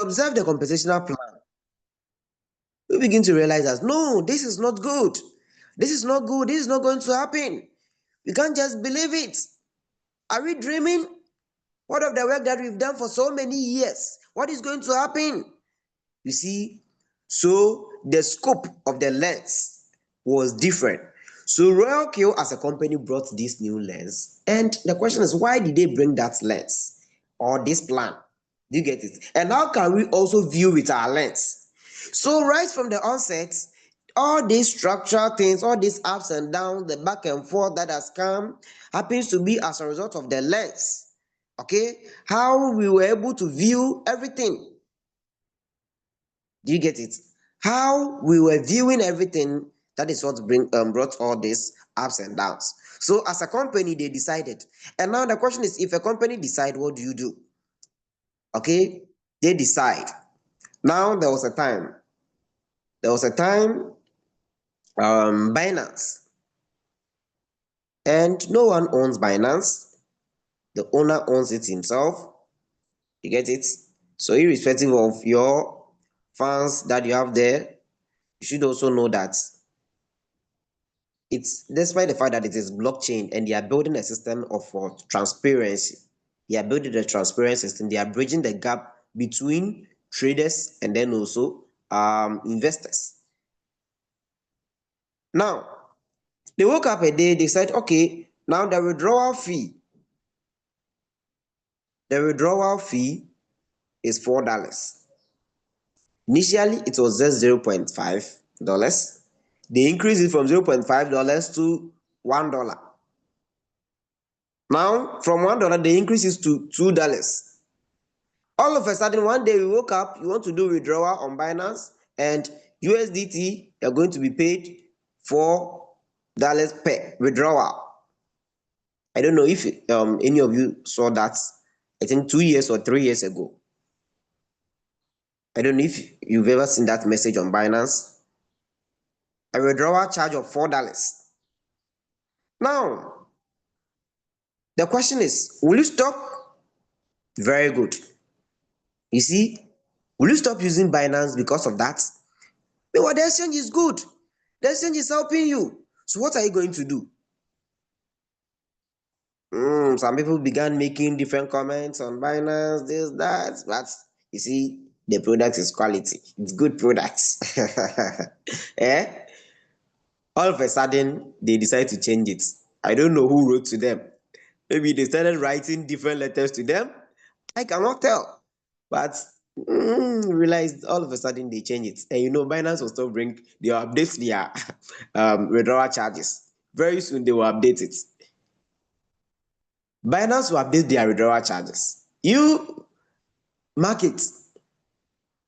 observe the compensational plan, we begin to realize that no, this is not good. This is not good. This is not going to happen. We can't just believe it. Are we dreaming? What of the work that we've done for so many years? What is going to happen? You see, so the scope of the lens was different. So Royal Kill as a company brought this new lens. And the question is, why did they bring that lens or this plan? Do you get it? And how can we also view with our lens? So right from the onset, all these structural things, all these ups and downs, the back and forth that has come happens to be as a result of the lens. Okay, how we were able to view everything. Do you get it? How we were viewing everything, that is what brought all these ups and downs. So as a company, they decided. And now the question is, if a company decide, what do you do? Okay, they decide. Now there was a time. Binance. And no one owns Binance. The owner owns it himself. You get it? So irrespective of your fans that you have there, you should also know that it's despite the fact that it is blockchain and they are building a system of transparency. They are building a transparent system. They are bridging the gap between traders and then also investors. Now, they woke up a day, they said, okay, now the withdrawal fee is $4. Initially, it was just $0.5. They increased it from $0.5 to $1. Now, from $1, they increase it to $2. All of a sudden, one day we woke up, you want to do withdrawal on Binance, and USDT, you're going to be paid $4 per withdrawal. I don't know if any of you saw that, I think 2 years or 3 years ago. I don't know if you've ever seen that message on Binance. A withdrawal charge of $4. Now, the question is, will you stop? Very good. You see, will you stop using Binance because of that? But the exchange is good. The exchange is helping you. So what are you going to do? Some people began making different comments on Binance, this, that, but you see, the product is quality. It's good products. Eh? All of a sudden, they decide to change it. I don't know who wrote to them. Maybe they started writing different letters to them. I cannot tell. But realized all of a sudden they change it. And you know, Binance will still they will update their withdrawal charges. Very soon they will update it. Binance will update their withdrawal charges. You market.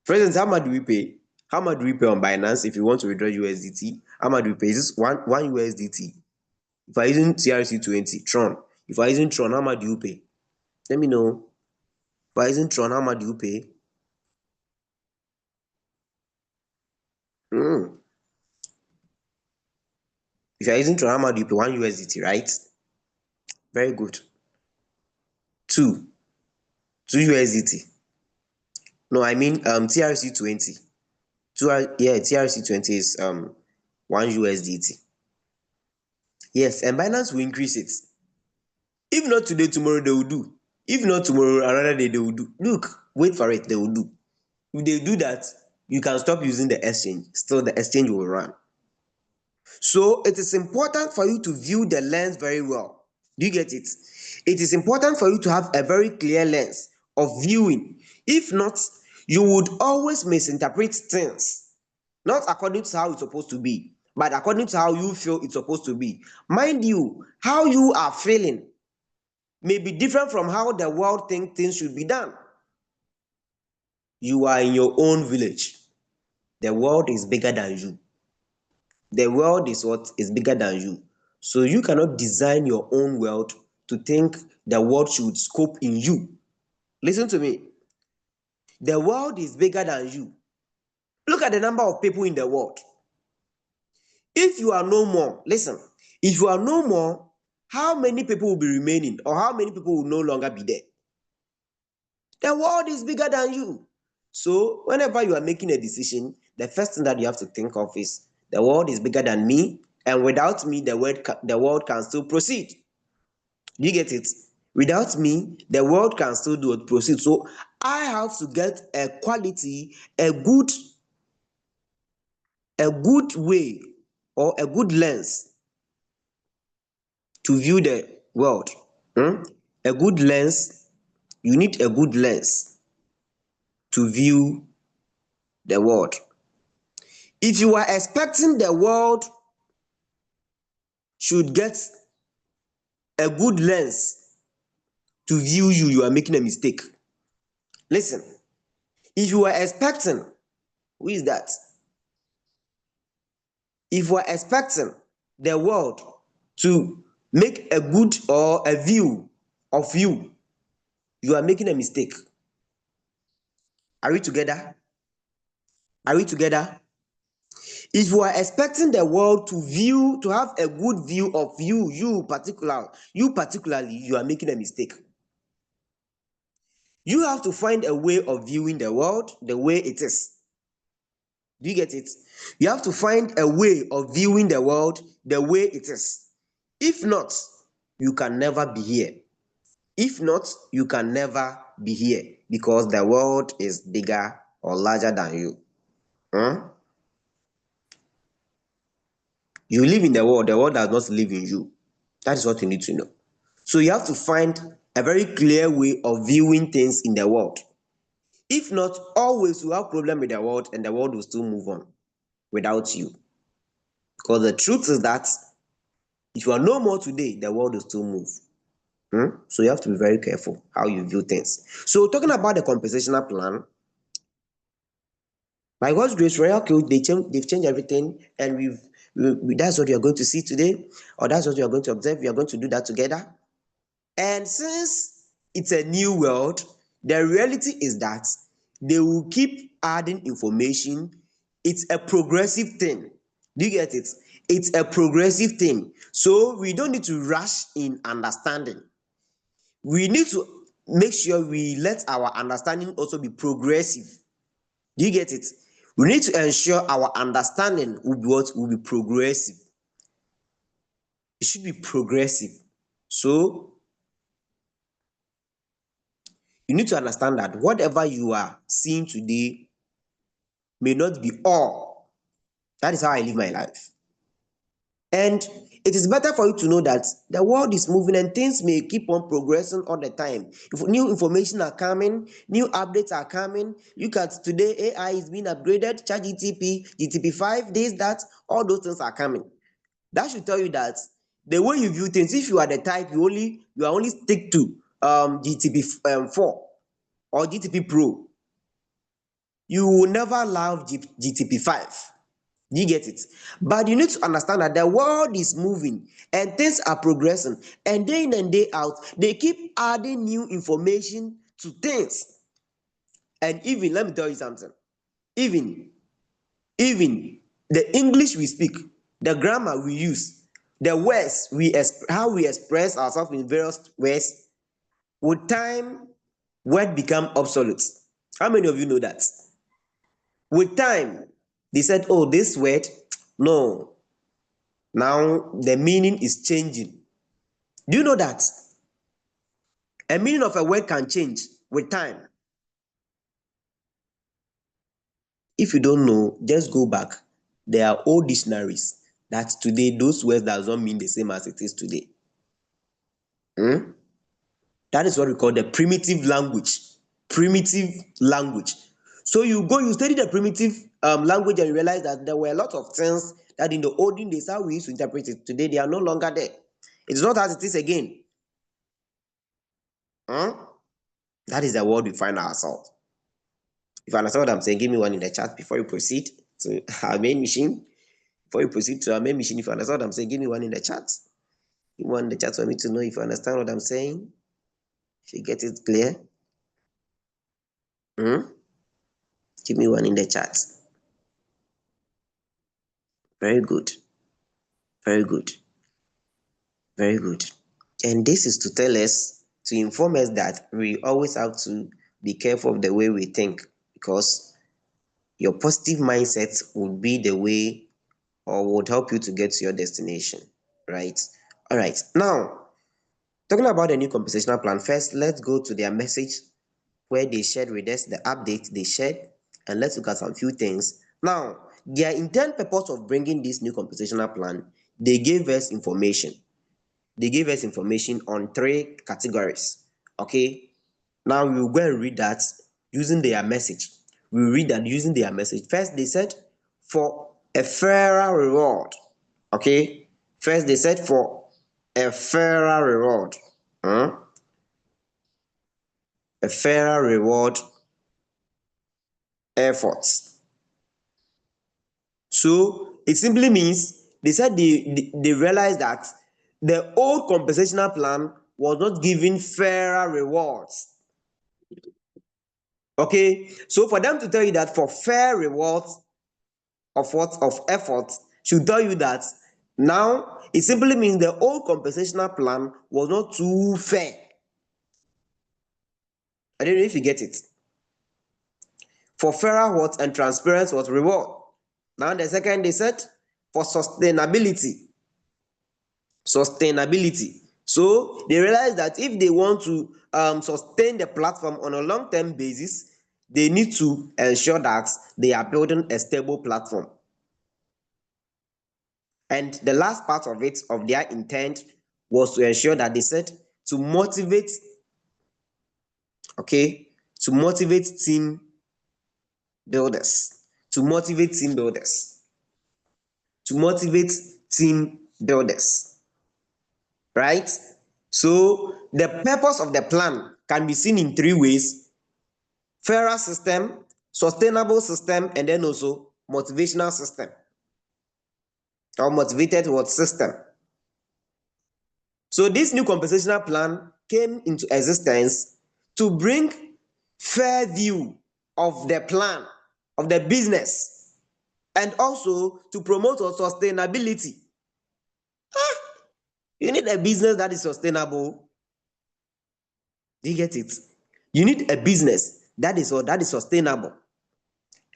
For instance, how much do we pay? How much do we pay on Binance if you want to withdraw USDT? How much do we pay? Is this one USDT? If I'm using TRC20, Tron. If I'm using Tron, how much do you pay? Let me know. If I'm using Tron, how much do you pay? If you're using Tron, how much do you pay? 1 USDT, right? Very good. 2 USDT. No, I mean TRC20. TRC20 is 1 USDT. Yes, and Binance will increase it. If not today, tomorrow they will do. If not tomorrow, another day they will do. Look, wait for it, they will do. If they do that, you can stop using the exchange. Still, the exchange will run. So it is important for you to view the lens very well. Do you get it? It is important for you to have a very clear lens of viewing. If not, you would always misinterpret things, not according to how it's supposed to be, but according to how you feel it's supposed to be. Mind you, how you are feeling may be different from how the world thinks things should be done. You are in your own village. The world is bigger than you. The world is bigger than you. So you cannot design your own world to think the world should scope in you. Listen to me. The world is bigger than you. Look at the number of people in the world. If you are no more, listen, if you are no more, how many people will be remaining, or how many people will no longer be there? The world is bigger than you. So whenever you are making a decision, the first thing that you have to think of is the world is bigger than me, and without me, the world can still proceed. Do you get it? Without me, the world can still do it proceed. So I have to get a quality, a good way or a good lens to view the world. A good lens, you need a good lens to view the world. If you are expecting the world should get a good lens to view you, you are making a mistake. Listen, if you are expecting, who is that? If you are expecting the world to make a good or a view of you, you are making a mistake. Are we together? Are we together? If you are expecting the world to have a good view of you particularly, you are making a mistake. You have to find a way of viewing the world the way it is. Do you get it? You have to find a way of viewing the world the way it is. If not, you can never be here. If not, you can never be here because the world is bigger or larger than you. You live in the world does not live in you. That is what you need to know. So you have to find a very clear way of viewing things in the world. If not, always you have problem with the world and the world will still move on without you. Because the truth is that if you are no more today, the world will still move. So you have to be very careful how you view things. So talking about the compensational plan, by God's grace, Royal Coach, they've changed everything, and that's what you are going to see today, or that's what you are going to observe. We are going to do that together. And since it's a new world, the reality is that they will keep adding information. It's a progressive thing. Do you get it? It's a progressive thing. So we don't need to rush in understanding. We need to make sure we let our understanding also be progressive. Do you get it? We need to ensure our understanding will be what? Will be progressive. It should be progressive. So you need to understand that whatever you are seeing today may not be all. That is how I live my life. And it is better for you to know that the world is moving and things may keep on progressing all the time. If new information are coming, new updates are coming. Look at today, AI is being upgraded, ChatGTP, GTP5, this, that, all those things are coming. That should tell you that the way you view things, if you are the type you are only stick to GTP4 or GTP Pro, you will never love GTP5. You get it? But you need to understand that the world is moving and things are progressing, and day in and day out, they keep adding new information to things. And even, let me tell you something, even even the English we speak, the grammar we use, the words how we express ourselves in various ways, with time, word become obsolete. How many of you know that? With time, they said, oh, this word, no, now the meaning is changing. Do you know that? A meaning of a word can change with time. If you don't know, just go back. There are old dictionaries that today those words does not mean the same as it is today. That is what we call the primitive language. Primitive language. So you study the primitive language, and you realize that there were a lot of things that in the olden days, how we used to interpret it, today they are no longer there. It's not as it is again. That is the world we find ourselves. If you understand what I'm saying, give me one in the chat before you proceed to our main machine. Before you proceed to our main machine, if you understand what I'm saying, give me one in the chat. Give me one in the chat for me to know if you understand what I'm saying. If you get it clear. Give me one in the chat. Very good. Very good. Very good. And this is to inform us that we always have to be careful of the way we think. because your positive mindset would be the way or would help you to get to your destination, right? All right. Now, talking about the new compensational plan, first, let's go to their message where they shared with us the update they shared, and let's look at some few things. Now, their intent purpose of bringing this new compensational plan, they gave us information. They gave us information on 3 categories. Okay. Now we will go and read that using their message. We will read that using their message. First, they said for a fairer reward. Okay. First, they said for a fairer reward. A fairer reward efforts. So it simply means they said they realized that the old compensational plan was not giving fairer rewards. Okay, so for them to tell you that for fair rewards of effort should tell you that now it simply means the old compensational plan was not too fair. I don't know if you get it. For fairer what and transparent what reward. Now the second they said for sustainability. So they realize that if they want to sustain the platform on a long-term basis, they need to ensure that they are building a stable platform. And the last part of it, of their intent, was to ensure that they said to motivate, okay, to motivate team builders, to motivate team builders, to motivate team builders, right? So the purpose of the plan can be seen in 3 ways: fairer system, sustainable system, and then also motivational system or motivated what system. So this new compensational plan came into existence to bring fair view of the plan, of the business, and also to promote sustainability. You need a business that is sustainable. Do you get it? You need a business that is sustainable.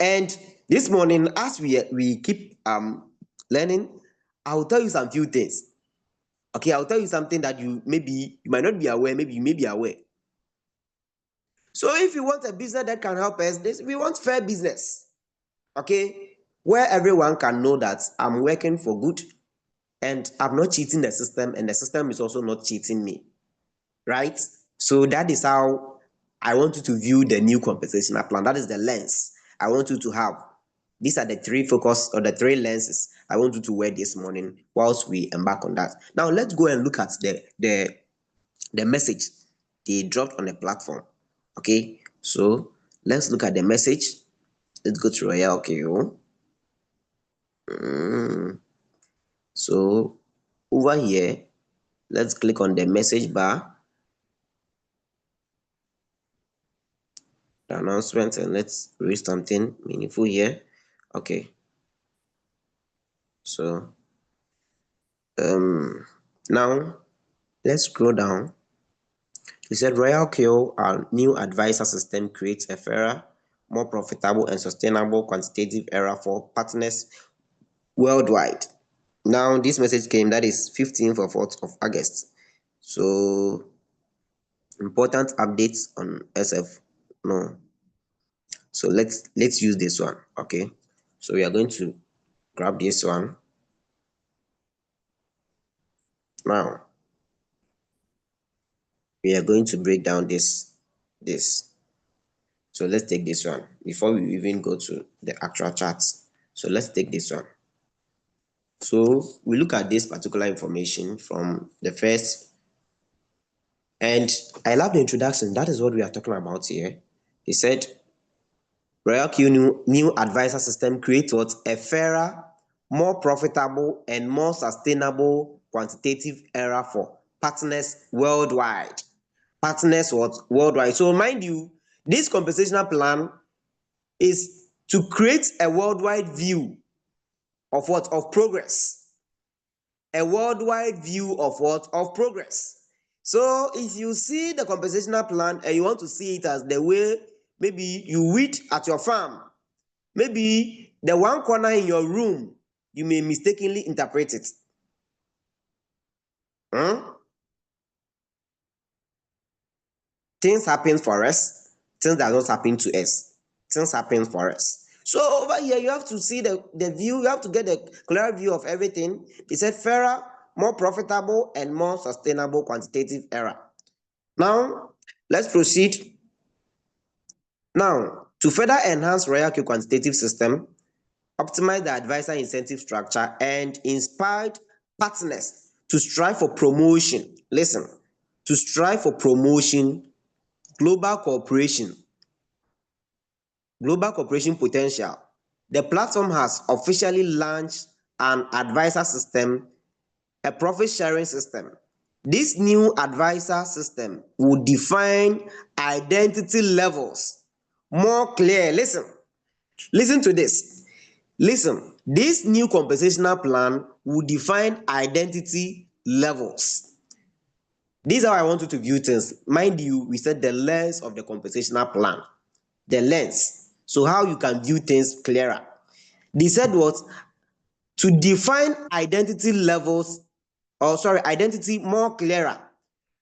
And this morning, as we keep learning, I will tell you some few things. Okay, I'll tell you something that you might not be aware, maybe you may be aware. So if you want a business that can help us, we want fair business. Okay, where everyone can know that I'm working for good and I'm not cheating the system, and the system is also not cheating me. Right? So that is how I want you to view the new compensational plan. That is the lens I want you to have. These are the 3 focus or the 3 lenses I want you to wear this morning whilst we embark on that. Now let's go and look at the message they dropped on the platform. Okay, so let's look at the message. Let's go to Royal KO. So over here, let's click on the message bar, the announcement, and let's read something meaningful here. Okay, so now let's scroll down. He said Royal KO, our new advisor system, creates a fairer, more profitable and sustainable quantitative era for partners worldwide. Now this message came, that is 15th of August. So important updates on SF. No. So let's use this one. Okay. So we are going to grab this one. Now we are going to break down this. So let's take this one before we even go to the actual charts. So let's take this one. So we look at this particular information from the first, and I love the introduction. That is what we are talking about here. He said Royal Q new advisor system creates what? A fairer, more profitable and more sustainable quantitative era for partners worldwide. Partners what? Worldwide. So mind you, this compensational plan is to create a worldwide view of what? Of progress. A worldwide view of what? Of progress. So if you see the compensational plan and you want to see it as the way maybe you weed at your farm, maybe the one corner in your room, you may mistakenly interpret it. Things happen for us, things that don't happen to us. Things happen for us. So over here, you have to see the view, you have to get a clear view of everything. He said fairer, more profitable, and more sustainable quantitative error. Now, let's proceed. Now, to further enhance Royal Q quantitative system, optimize the advisor incentive structure, and inspired partners to strive for promotion. Listen, to strive for promotion, global cooperation potential. The platform has officially launched an advisor system, a profit sharing system. This new advisor system will define identity levels more clear. Listen to this. Listen, this new compensational plan will define identity levels. This is how I want you to view things. Mind you, we said the lens of the compensational plan. The lens. So how you can view things clearer. They said what? To define identity levels, identity more clearer.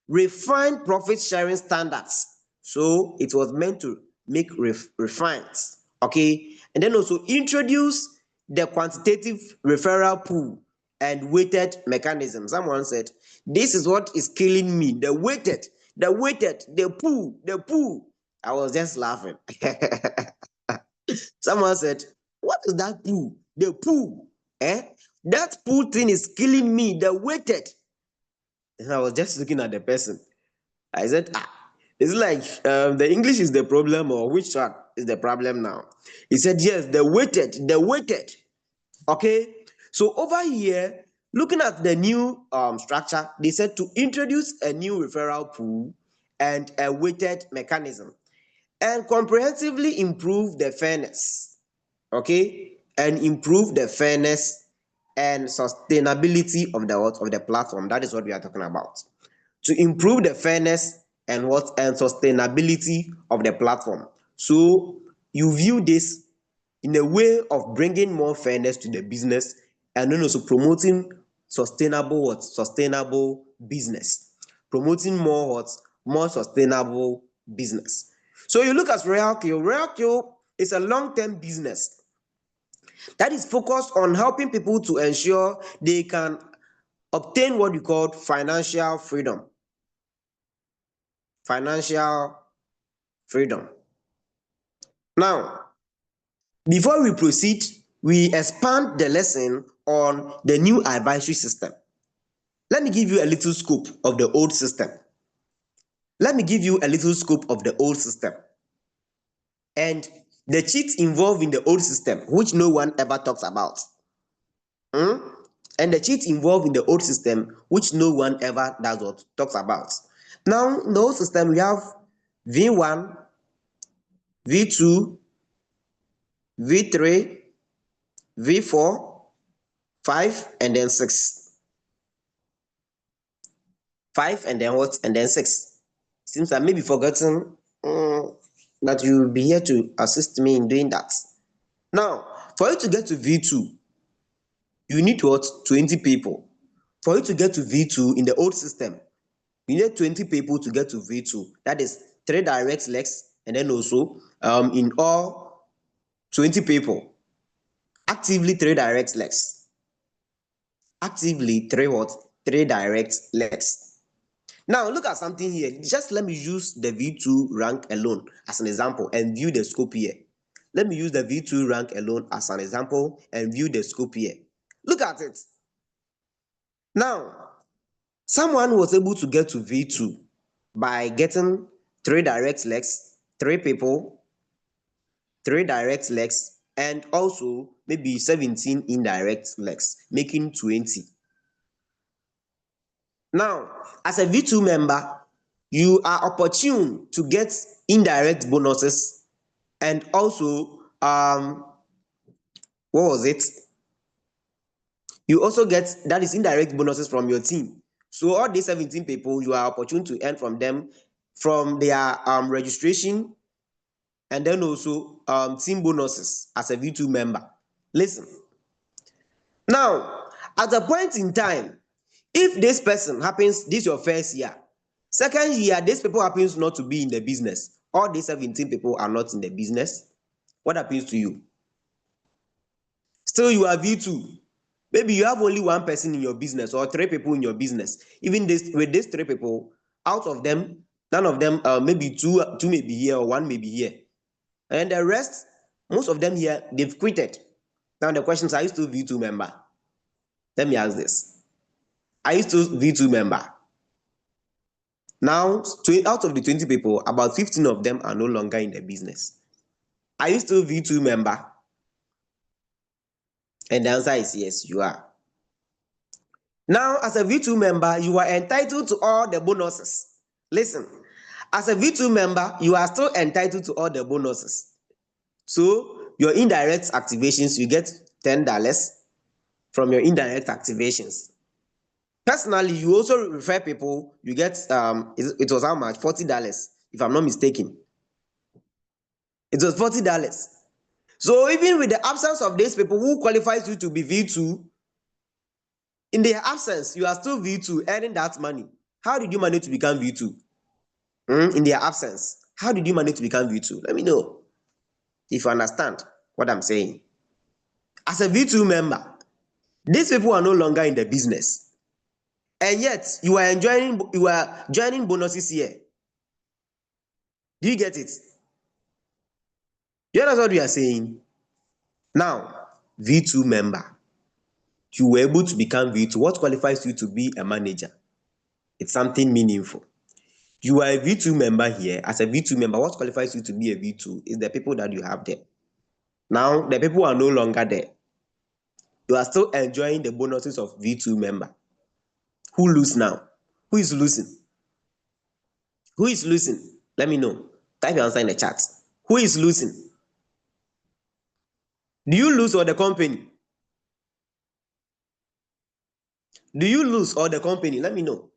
Refine profit sharing standards. So it was meant to make refines. Okay. And then also introduce the quantitative referral pool and weighted mechanism. Someone said, this is what is killing me. The weighted, the pool. I was just laughing. Someone said, what is that pool? The pool. That pool thing is killing me. The weighted. And I was just looking at the person. I said, it's like the English is the problem, or which one is the problem now? He said, yes, the weighted. Okay. So over here, looking at the new structure, they said to introduce a new referral pool and a weighted mechanism and comprehensively improve the fairness. Okay. And improve the fairness and sustainability of the platform. That is what we are talking about. To improve the fairness and sustainability of the platform. So you view this in a way of bringing more fairness to the business and then also promoting sustainable business. Promoting more sustainable business. So you look at Royal Q. Royal Q is a long-term business that is focused on helping people to ensure they can obtain what we call financial freedom. Financial freedom. Now, before we proceed, we expand the lesson on the new advisory system. Let me give you a little scope of the old system. And the cheats involved in the old system, which no one ever talks about. And the cheats involved in the old system, which no one ever talks about. Now, in the old system, we have V1, V2, V3, V4, 5, and then 6. 5 and then what? And then 6. Seems I may be forgotten that you will be here to assist me in doing that. Now, for you to get to V2, you need what? 20 people. For you to get to V2 in the old system, you need 20 people to get to V2. That is 3 direct legs, and then also in all 20 people. Actively 3 direct legs. Actively 3 direct legs. Now look at something here. Just let me use the V2 rank alone as an example and view the scope here. Let me use the V2 rank alone as an example and view the scope here. Look at it. Now, someone was able to get to V2 by getting 3 direct legs, 3 people, 3 direct legs, and also maybe 17 indirect legs, making 20. Now, as a V2 member, you are opportune to get indirect bonuses and also you also get that is indirect bonuses from your team. So all these 17 people, you are opportune to earn from them from their registration and then also team bonuses as a V2 member. Listen, now at a point in time, if this person happens, this is your first year, second year, these people happens not to be in the business, all these 17 people are not in the business, what happens to you? Still you are V2. Maybe you have only one person in your business or three people in your business. Even this, with these three people, out of them, none of them, maybe two may be here or one may be here. And the rest, most of them here, they've quitted. Now the question is, are you still V2 member? Let me ask this. Are you still V2 member? Now, out of the 20 people, about 15 of them are no longer in the business. Are you still V2 member? And the answer is yes, you are. Now, as a V2 member, you are entitled to all the bonuses. Listen, as a V2 member, you are still entitled to all the bonuses. So, your indirect activations, you get $10 from your indirect activations. Personally, you also refer people, you get, it was how much? $40, if I'm not mistaken. It was $40. So, even with the absence of these people who qualifies you to be V2, in their absence, you are still V2 earning that money. How did you manage to become V2? In their absence, how did you manage to become V2? Let me know if you understand what I'm saying. As a V2 member, these people are no longer in the business, and yet you are joining bonuses here. Do you get it? You understand what we are saying? Now, V2 member, you were able to become V2. What qualifies you to be a manager? It's something meaningful. You are a V2 member here. As a V2 member, what qualifies you to be a V2 is the people that you have there. Now, the people are no longer there. You are still enjoying the bonuses of V2 member. Who lose now? Who is losing? Who is losing? Let me know. Type your answer in the chat. Who is losing? Do you lose or the company? Do you lose or the company? Let me know.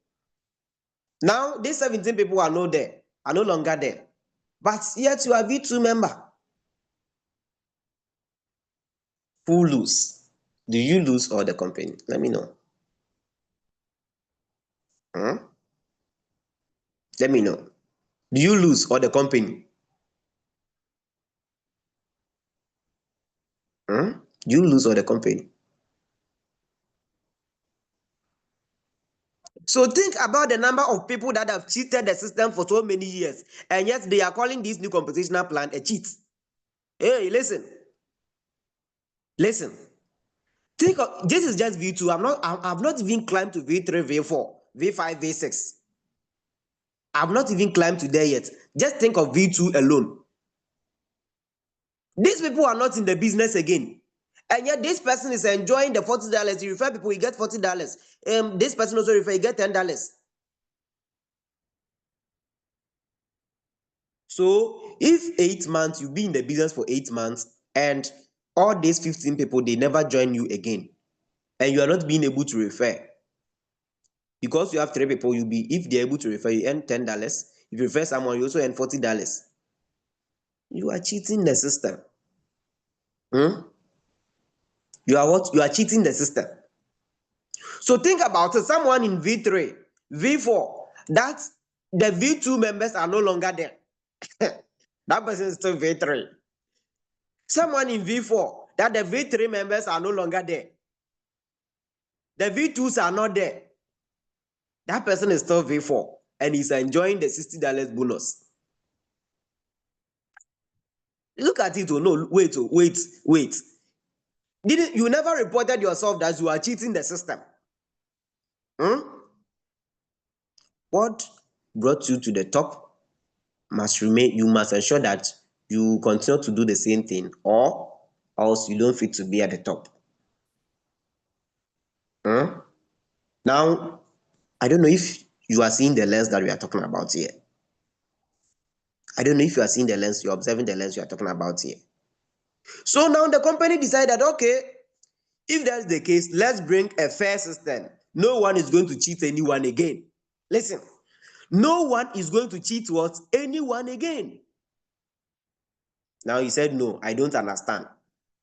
Now, these 17 people are not there, are no longer there. But yet you are V2 member. Who lose? Do you lose or the company? Let me know. Let me know. Do you lose or the company? Do you lose or the company? So think about the number of people that have cheated the system for so many years, and yet they are calling this new computational plan a cheat. Hey, listen. Think of this is just V2. I've not even climbed to V3, V4, V5, V6. I've not even climbed to there yet. Just think of V2 alone. These people are not in the business again. And yet this person is enjoying the $40. You refer people, you get $40. This person also refer, you get $10. So if 8 months, you be in the business for 8 months, and all these 15 people, they never join you again, and you are not being able to refer, because you have 3 people, if they're able to refer, you earn $10. If you refer someone, you also earn $40. You are cheating the system. You are what? You are cheating the system. So think about it. Someone in V3, V4, that the V2 members are no longer there. That person is still V3. Someone in V4, that the V3 members are no longer there. The V2s are not there. That person is still V4 and he's enjoying the $60 bonus. Look at it. Oh no, wait. You never reported yourself that you are cheating the system? What brought you to the top must remain. You must ensure that you continue to do the same thing, or else you don't fit to be at the top. Now, I don't know if you are seeing the lens that we are talking about here. I don't know if you are seeing the lens, you're observing the lens we are talking about here. So now the company decided, okay, if that's the case, let's bring a fair system. No one is going to cheat anyone again. Listen, no one is going to cheat anyone again. Now he said, no, I don't understand.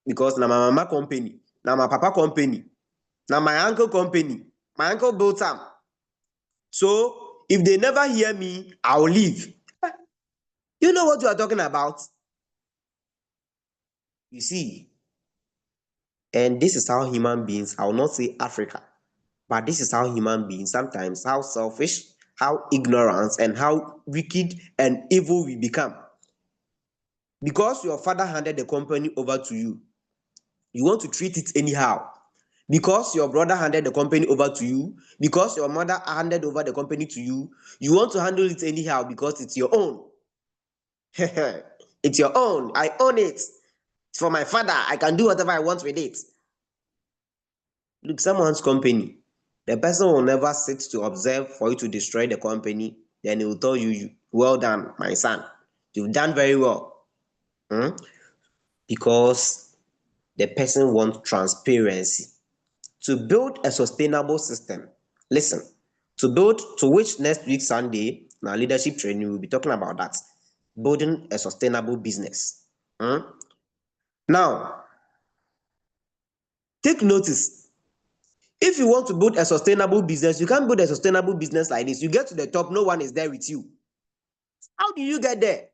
Because now my mama company, now my papa company, now my uncle company, my uncle built them. So if they never hear me, I'll leave. You know what you are talking about? You see, and this is how human beings, I will not say Africa, but this is how human beings sometimes, how selfish, how ignorant, and how wicked and evil we become. Because your father handed the company over to you, you want to treat it anyhow. Because your brother handed the company over to you, because your mother handed over the company to you, you want to handle it anyhow because it's your own. It's your own. I own it. It's for my father. I can do whatever I want with it. Look, someone's company, the person will never sit to observe for you to destroy the company. Then he will tell you, well done, my son. You've done very well. Because the person wants transparency. To build a sustainable system, listen, to which next week Sunday, in our leadership training, we'll be talking about that. Building a sustainable business. Now, take notice. If you want to build a sustainable business, you can't build a sustainable business like this. You get to the top, no one is there with you. How do you get there?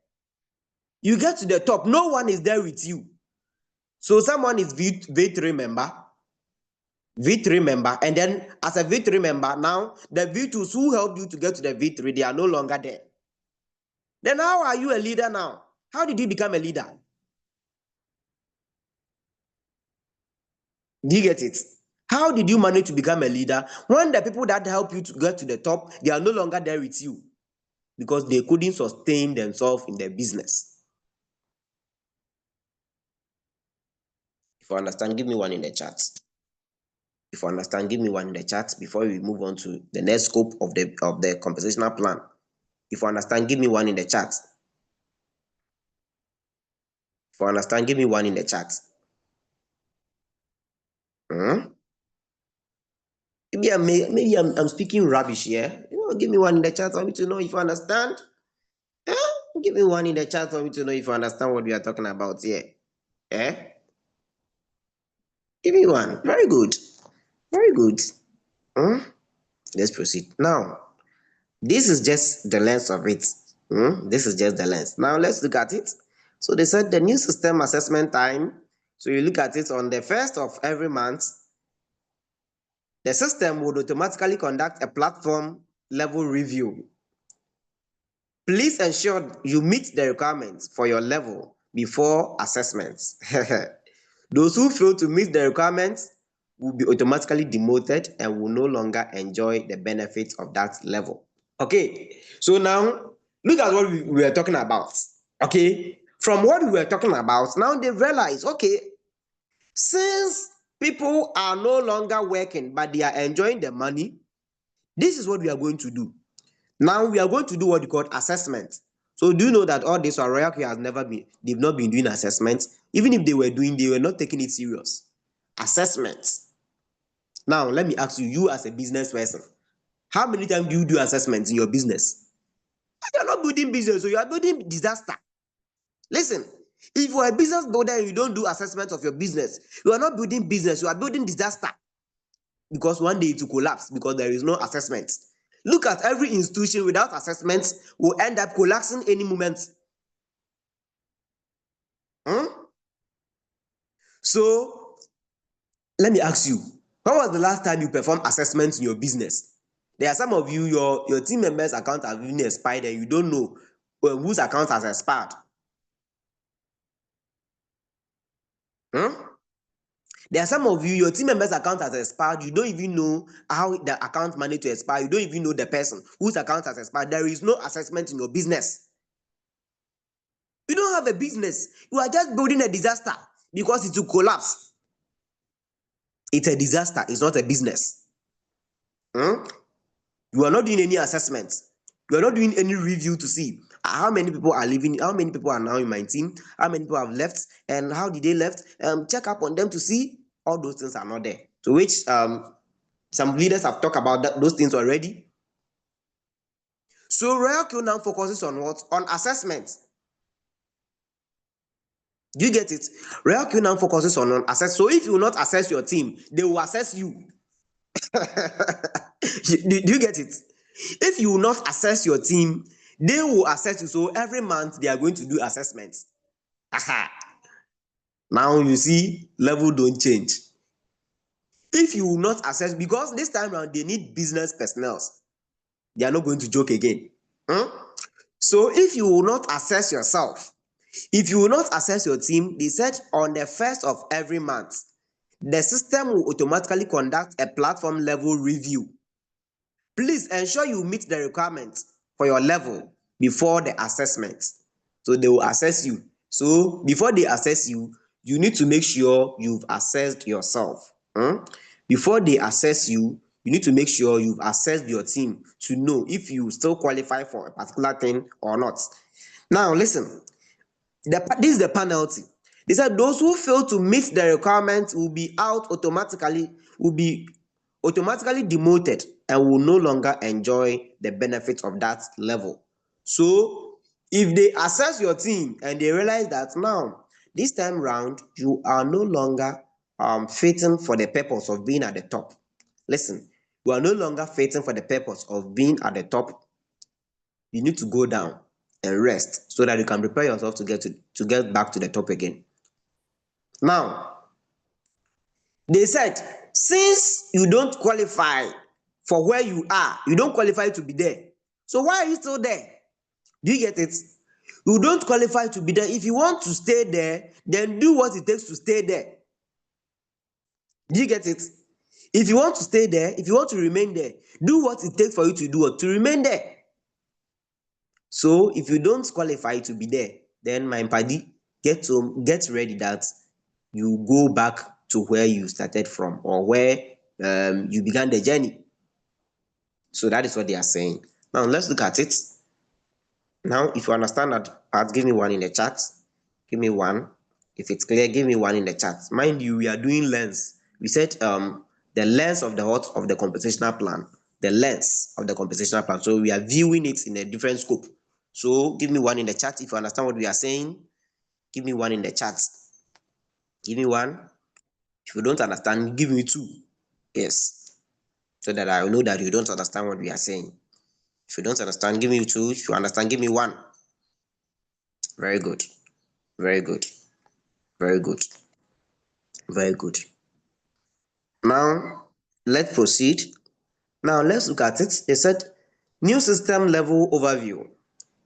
You get to the top, no one is there with you. So someone is V3 member, and then as a V3 member, now the V2s who helped you to get to the V3, they are no longer there. Then how are you a leader now? How did you become a leader? Do you get it? How did you manage to become a leader when the people that help you to get to the top, they are no longer there with you because they couldn't sustain themselves in their business? If you understand, give me one in the chat. If you understand, give me one in the chat before we move on to the next scope of the compensational plan. If you understand, give me one in the chat. If you understand, give me one in the chat. Maybe I'm speaking rubbish here. Give me one in the chat for me to know if you understand. Give me one in the chat for me to know if you understand what we are talking about here. Give me one. Very good. Very good. Let's proceed. Now, this is just the lens of it. This is just the lens. Now, let's look at it. So they said the new system assessment time. So you look at it on the first of every month. The system would automatically conduct a platform level review. Please ensure you meet the requirements for your level before assessments. Those who fail to meet the requirements will be automatically demoted and will no longer enjoy the benefits of that level. Okay, so now look at what we were talking about. Okay, from what we were talking about, now they realize, okay, since people are no longer working but they are enjoying the money, this is what we are going to do. Now we are going to do what you call assessment. So do you know that all this Royal Care has never been, they've not been doing assessments. Even if they were doing, they were not taking it serious. Assessments. Now let me ask you, you as a business person, how many times do you do assessments in your business? You are not building business, so you are building disaster. Listen, if you are a business builder and you don't do assessment of your business, you are not building business, you are building disaster. Because one day it will collapse because there is no assessment. Look at every institution without assessments will end up collapsing any moment. So let me ask you, when was the last time you performed assessments in your business? There are some of you, your team members' account have been expired and you don't know whose account has expired. There are some of you, your team members' account has expired. You don't even know how the account managed to expire. You don't even know the person whose account has expired. There is no assessment in your business. You don't have a business. You are just building a disaster because it will collapse. It's a disaster. It's not a business. You are not doing any assessments. You are not doing any review to see how many people are leaving, how many people are now in my team, how many people have left, and how did they left. Check up on them to see all those things are not there. To which some leaders have talked about those things already. So Royal Q now focuses on what? On assessment. Do you get it? Royal Q now focuses on assess. So if you will not assess your team, they will assess you. Do you get it? If you will not assess your team, they will assess you. So every month they are going to do assessments. Aha. Now you see, level don't change. If you will not assess, because this time around they need business personnel, they are not going to joke again. So if you will not assess yourself, if you will not assess your team, they said on the first of every month, the system will automatically conduct a platform level review. Please ensure you meet the requirements for your level before the assessment. So they will assess you. So before they assess you, you need to make sure you've assessed yourself. Before they assess you, you need to make sure you've assessed your team to know if you still qualify for a particular thing or not. Now listen, this is the penalty. They said those who fail to meet the requirements will be automatically demoted and will no longer enjoy the benefits of that level. So if they assess your team and they realize that now this time round you are no longer fitting for the purpose of being at the top. Listen, you are no longer fitting for the purpose of being at the top. You need to go down and rest so that you can prepare yourself to get back to the top again. Now, they said, since you don't qualify for where you are, you don't qualify to be there. So why are you still there? Do you get it? You don't qualify to be there. If you want to stay there, then do what it takes to stay there. Do you get it? If you want to stay there, if you want to remain there, do what it takes for you to do what to remain there. So if you don't qualify to be there, then my padi, get ready that you go back to where you started from or where you began the journey. So that is what they are saying. Now let's look at it. Now, if you understand that part, give me one in the chat. Give me one. If it's clear, give me one in the chat. Mind you, we are doing lens. We said the lens of the compensational plan. The lens of the compensational plan. So we are viewing it in a different scope. So give me one in the chat if you understand what we are saying. Give me one in the chat. Give me one. If you don't understand, give me two. Yes. So that I know that you don't understand what we are saying. If you don't understand, give me two. If you understand, give me one. Very good. Very good. Very good. Very good. Now, let's proceed. Now, let's look at it. They said new system level overview.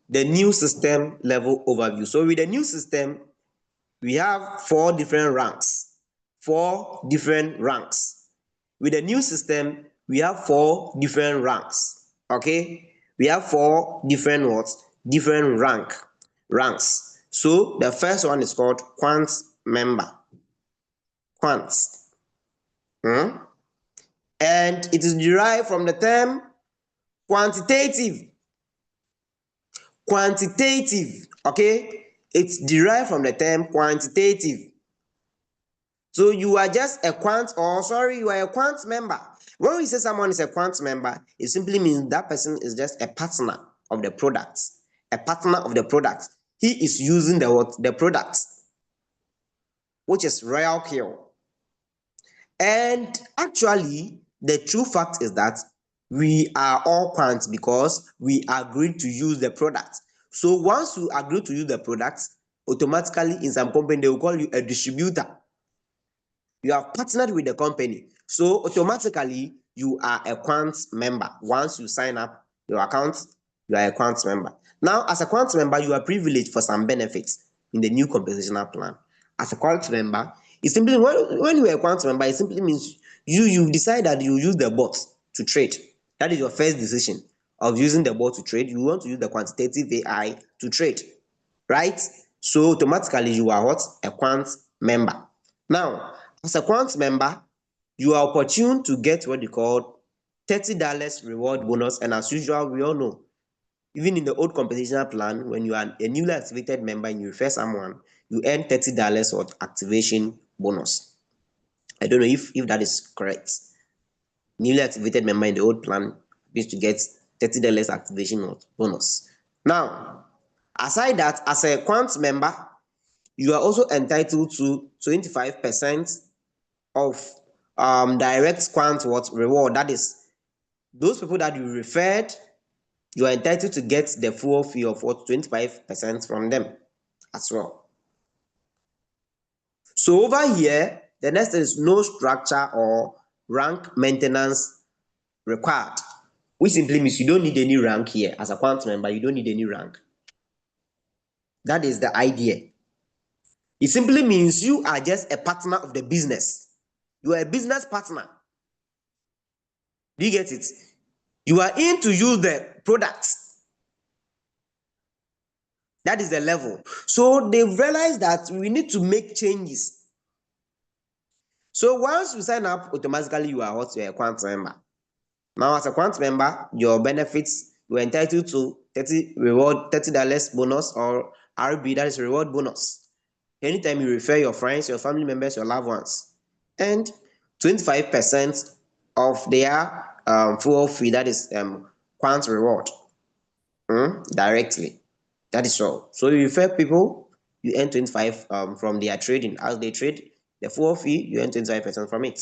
The new system level overview. So with the new system, we have four different ranks. Four different ranks. With the new system, we have four different ranks. Okay? We have four different what? Different ranks. So the first one is called quant member. Quant. And it is derived from the term quantitative. Quantitative. Okay? It's derived from the term quantitative. So you are just a quant, or sorry, you are a quant member. When we say someone is a quant member, it simply means that person is just a partner of the product. A partner of the product. He is using the product, which is Royal Kill. And actually, the true fact is that we are all quants because we agreed to use the product. So once you agree to use the product, automatically in some company, they will call you a distributor. You have partnered with the company. So automatically, you are a quant member. Once you sign up your account, you are a quant member. Now, as a quant member, you are privileged for some benefits in the new compensational plan. As a quant member, it simply, when you are a quant member, it simply means you decide that you use the bot to trade. That is your first decision of using the bot to trade. You want to use the quantitative AI to trade, right? So automatically, you are what? A quant member. Now, as a quant member, you are opportune to get what you call $30 reward bonus. And as usual, we all know, even in the old compensational plan, when you are a newly activated member and you refer someone, you earn $30 of activation bonus. I don't know if that is correct. Newly activated member in the old plan used to get $30 activation bonus. Now, aside that, as a quant member, you are also entitled to 25% of direct quant what reward. That is, those people that you referred, you are entitled to get the full fee of what 25% from them as well. So over here, the next is no structure or rank maintenance required, which simply means you don't need any rank here as a quant member. You don't need any rank. That is the idea. It simply means you are just a partner of the business. You are a business partner. Do you get it? You are in to use the products. That is the level. So they realize that we need to make changes. So once you sign up, automatically you are what? You are a quant member. Now, as a quant member, your benefits, you are entitled to $30 bonus or RB, that is reward bonus. Anytime you refer your friends, your family members, your loved ones, and 25% of their full fee, that is quant reward, directly. That is all. So you refer people, you earn 25 from their trading. As they trade, the full fee, you earn 25% from it.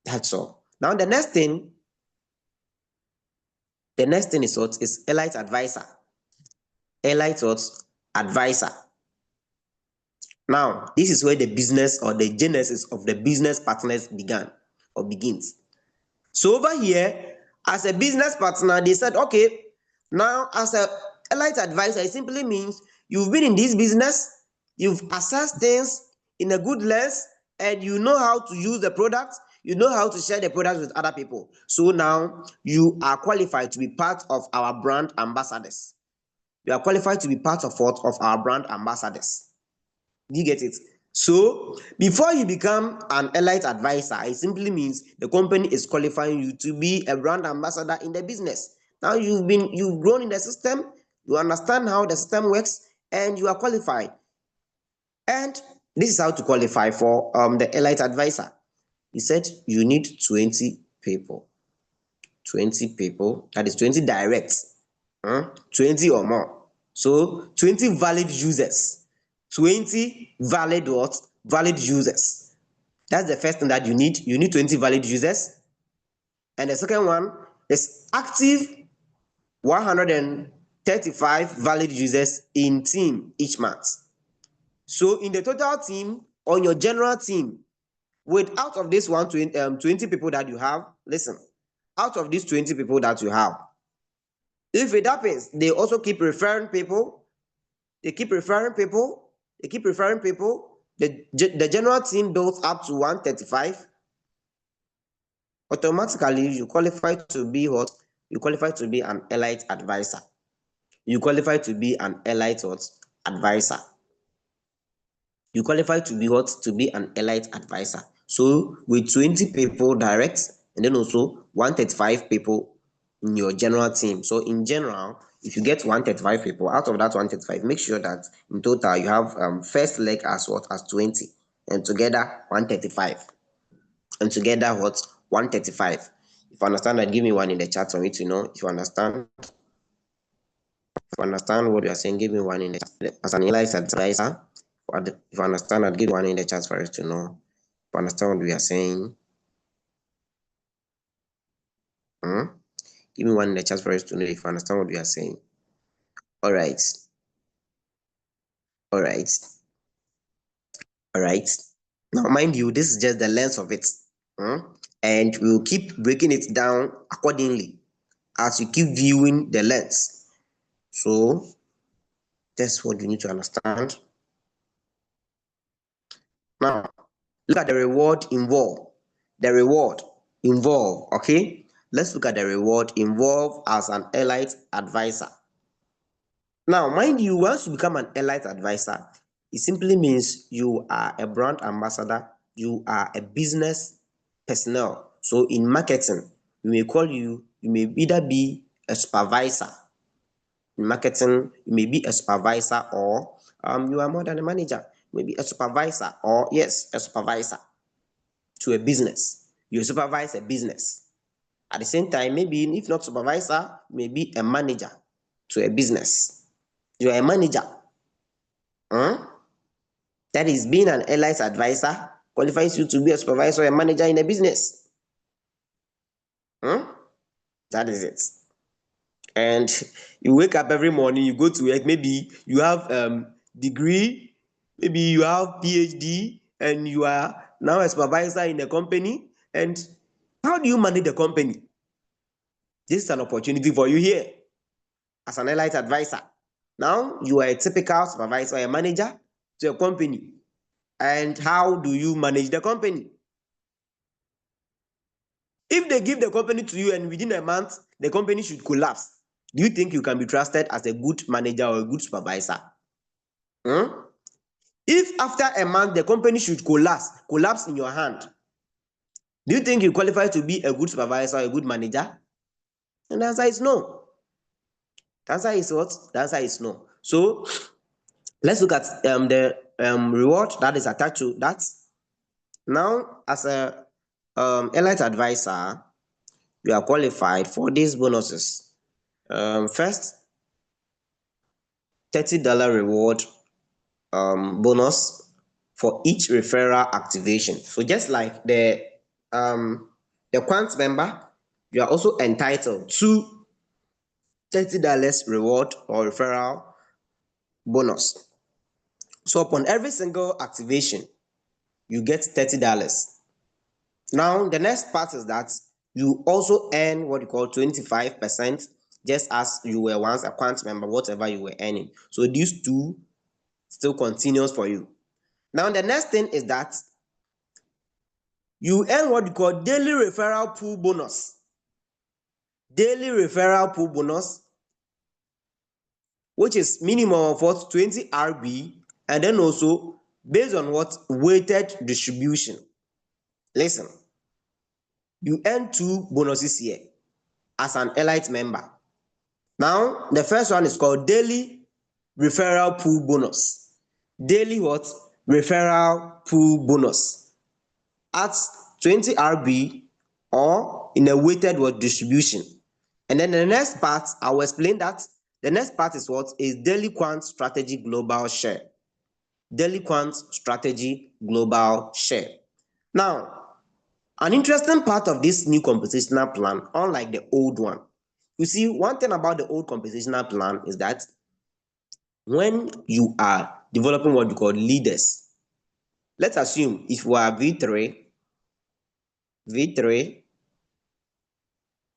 That's all. Now the next thing is what? Is elite advisor. Elite what? Advisor. Now, this is where the business or the genesis of the business partners began or begins. So over here, as a business partner, they said, okay, now as a elite advisor, it simply means you've been in this business, you've assessed things in a good lens, and you know how to use the product, you know how to share the products with other people. So now you are qualified to be part of our brand ambassadors. You are qualified to be part of what? Of our brand ambassadors. Do you get it? So before you become an elite advisor, it simply means the company is qualifying you to be a brand ambassador in the business. Now you've grown in the system, you understand how the system works, and you are qualified. And this is how to qualify for the elite advisor. He said you need 20 people. 20 people, that is 20 directs, 20 or more. So 20 valid users. 20 valid what? Valid users. That's the first thing that you need. You need 20 valid users. And the second one is active 135 valid users in team each month. So in the total team, on your general team, out of this 20 people that you have, listen, out of these 20 people that you have, if it happens, they also keep referring people, they keep referring people, they keep referring people, the general team builds up to 135, automatically you qualify to be what? You qualify to be an elite advisor. You qualify to be an elite what? Advisor. You qualify to be what? To be an elite advisor. So with 20 people direct, and then also 135 people in your general team. So in general, if you get 135 people, out of that 135, make sure that in total you have first leg as what? As 20, and together 135. And together what? 135. If you understand that, give me one in the chat for me to know. If you understand what you are saying, give me one in the chat. As an elite advisor, if you understand that, give me one in the chat for us to know. If you understand what we are saying, give me one in the chat for us to know if you understand what we are saying. All right. All right. All right. Now, mind you, this is just the length of it. And we'll keep breaking it down accordingly as you keep viewing the lens. So that's what you need to understand. Now, look at the reward involved. The reward involved, okay? Let's look at the reward involved as an elite advisor. Now, mind you, once you become an elite advisor, it simply means you are a brand ambassador, you are a business personnel. So in marketing, we may call you, you may either be a supervisor. In marketing, you may be a supervisor, or you are more than a manager. Maybe a supervisor, or yes, a supervisor to a business. You supervise a business. At the same time, maybe if not supervisor, maybe a manager to a business. You are a manager. That is, being an airline's advisor qualifies you to be a supervisor or a manager in a business. That is it. And you wake up every morning, you go to work, maybe you have degree, maybe you have PhD, and you are now a supervisor in a company. And how do you manage the company? This is an opportunity for you here as an airline advisor. Now you are a typical supervisor or a manager to a company. And how do you manage the company? If they give the company to you and within a month the company should collapse, do you think you can be trusted as a good manager or a good supervisor? If after a month the company should collapse in your hand, do you think you qualify to be a good supervisor or a good manager? And the answer is no. The answer is what? The answer is no. So let's look at the reward that is attached to that. Now, as a elite advisor, you are qualified for these bonuses. First, $30 reward bonus for each referral activation. So just like the Quant member, you are also entitled to $30 reward or referral bonus. So upon every single activation, you get $30. Now the next part is that you also earn what you call 25%, just as you were once a Quant member, whatever you were earning. So these two still continues for you. Now the next thing is that you earn what you call daily referral pool bonus. Daily referral pool bonus, which is minimum of what 20 RB, and then also based on what weighted distribution. Listen, you earn two bonuses here as an elite member. Now the first one is called daily referral pool bonus. Daily what? Referral pool bonus at 20 RB or in a weighted what distribution. And then the next part, I will explain that. The next part is what is daily quant strategy global share. Daily quant strategy global share. Now, an interesting part of this new compositional plan, unlike the old one, you see, one thing about the old compositional plan is that when you are developing what you call leaders, let's assume if you are V3,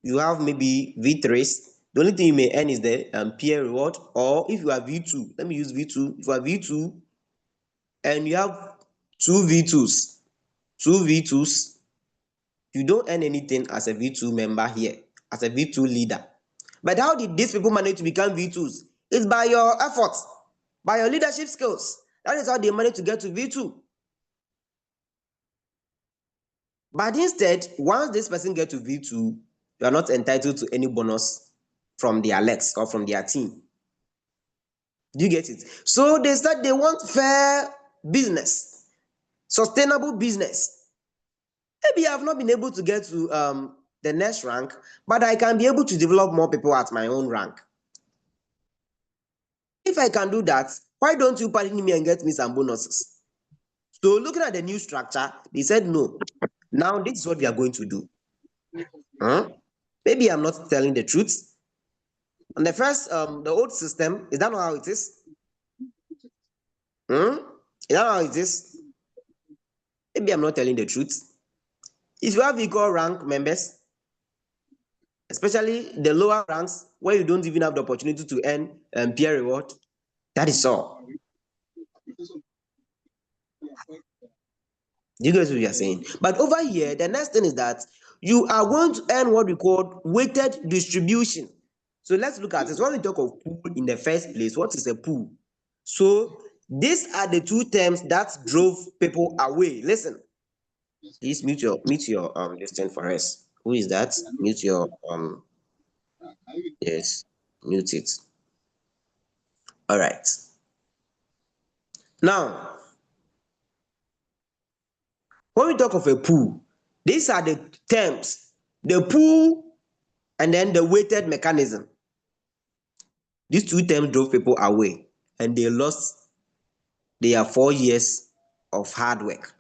you have maybe V3s. The only thing you may earn is the peer reward, or if you are V2, let me use V2. If you are V2 and you have two V2s, you don't earn anything as a V2 member here, as a V2 leader. But how did these people manage to become V2s? It's by your efforts, by your leadership skills. That is how they manage to get to V2. But instead, once this person gets to V2, you are not entitled to any bonus from their legs or from their team. Do you get it? So they said they want fair business, sustainable business. Maybe I have not been able to get to the next rank, but I can be able to develop more people at my own rank. If I can do that, why don't you partner me and get me some bonuses? So looking at the new structure, they said no. Now this is what we are going to do. Maybe I'm not telling the truth. On the first, the old system, is that not how it is? Is that how it is? Maybe I'm not telling the truth. If you have equal rank members, especially the lower ranks where you don't even have the opportunity to earn peer reward, that is all. You guys what we are saying. But over here, the next thing is that you are going to earn what we call weighted distribution. So let's look at this. When we talk of pool in the first place, what is a pool? So these are the two terms that drove people away. Listen, please mute your this thing for us. Who is that? Mute your yes, mute it. All right. Now, when we talk of a pool, these are the terms: the pool and then the weighted mechanism. These two terms drove people away and they lost they are 4 years of hard work.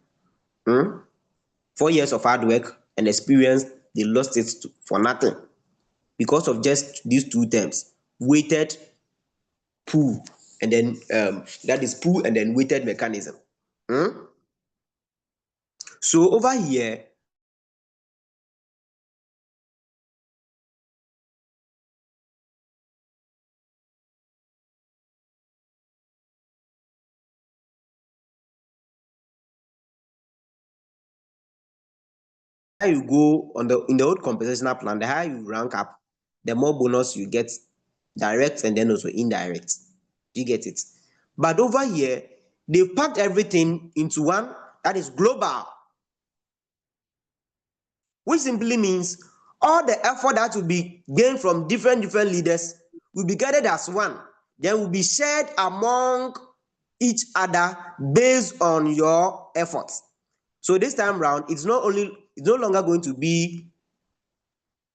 4 years of hard work and experience, they lost it for nothing because of just these two terms: weighted pull, and then that is pull and then weighted mechanism. So over here, you go on in the old compensational plan, the higher you rank up, the more bonus you get, direct and then also indirect. Do you get it? But over here, they've packed everything into one, that is global, which simply means all the effort that will be gained from different leaders will be gathered as one, then will be shared among each other based on your efforts. So this time round, it's no longer going to be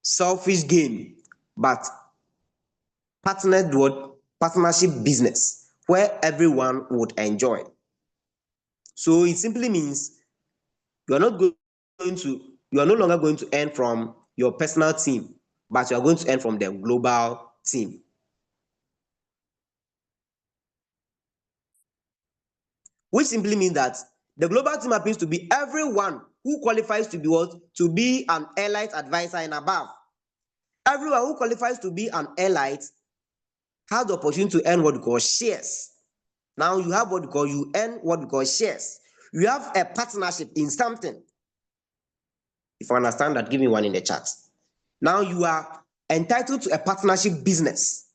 selfish gain, but partnership business where everyone would enjoy. So it simply means you are not going to you are no longer going to earn from your personal team, but you are going to earn from the global team. Which simply means that the global team happens to be everyone who qualifies to be what? To be an elite advisor and above. Everyone who qualifies to be an elite has the opportunity to earn what we call shares. Now you have you earn what we call shares. You have a partnership in something. If you understand that, give me one in the chat. Now you are entitled to a partnership business.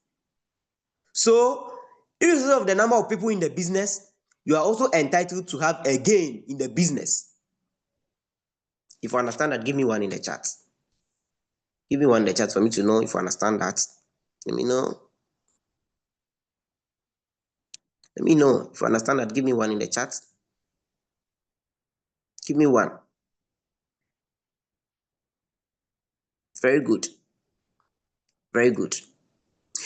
So, irrespective of the number of people in the business, you are also entitled to have a gain in the business. If you understand that, give me one in the chat. Give me one in the chat for me to know if you understand that. Let me know. Let me know if you understand that. Give me one in the chat. Give me one. Very good. Very good.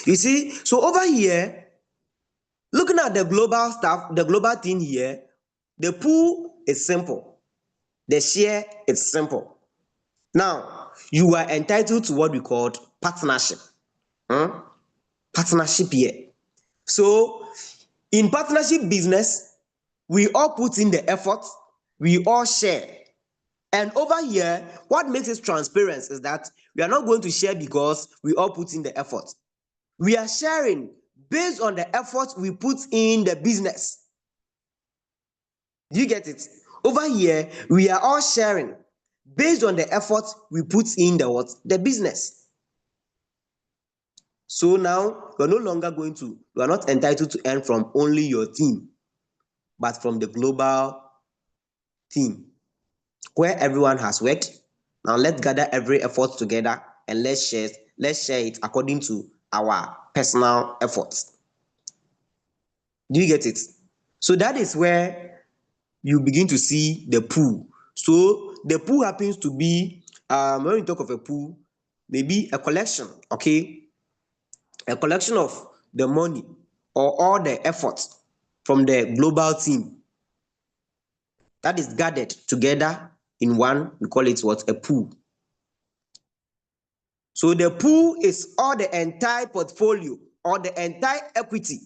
You see, so over here, looking at the global stuff, the global thing here, the pool is simple. The share is simple. Now, you are entitled to what we call partnership. Partnership here. So, in partnership business, we all put in the effort, we all share. And over here, what makes it transparent is that we are not going to share because we all put in the effort. We are sharing based on the effort we put in the business. Do you get it? Over here, we are all sharing based on the effort we put in the what? The business. So now you are no longer you are not entitled to earn from only your team, but from the global team where everyone has worked. Now let's gather every effort together and let's share it according to our personal efforts. Do you get it? So that is where you begin to see the pool. So the pool happens to be, when we talk of a pool, maybe a collection, okay? A collection of the money or all the efforts from the global team that is gathered together in one, we call it what? A pool. So the pool is all the entire portfolio or the entire equity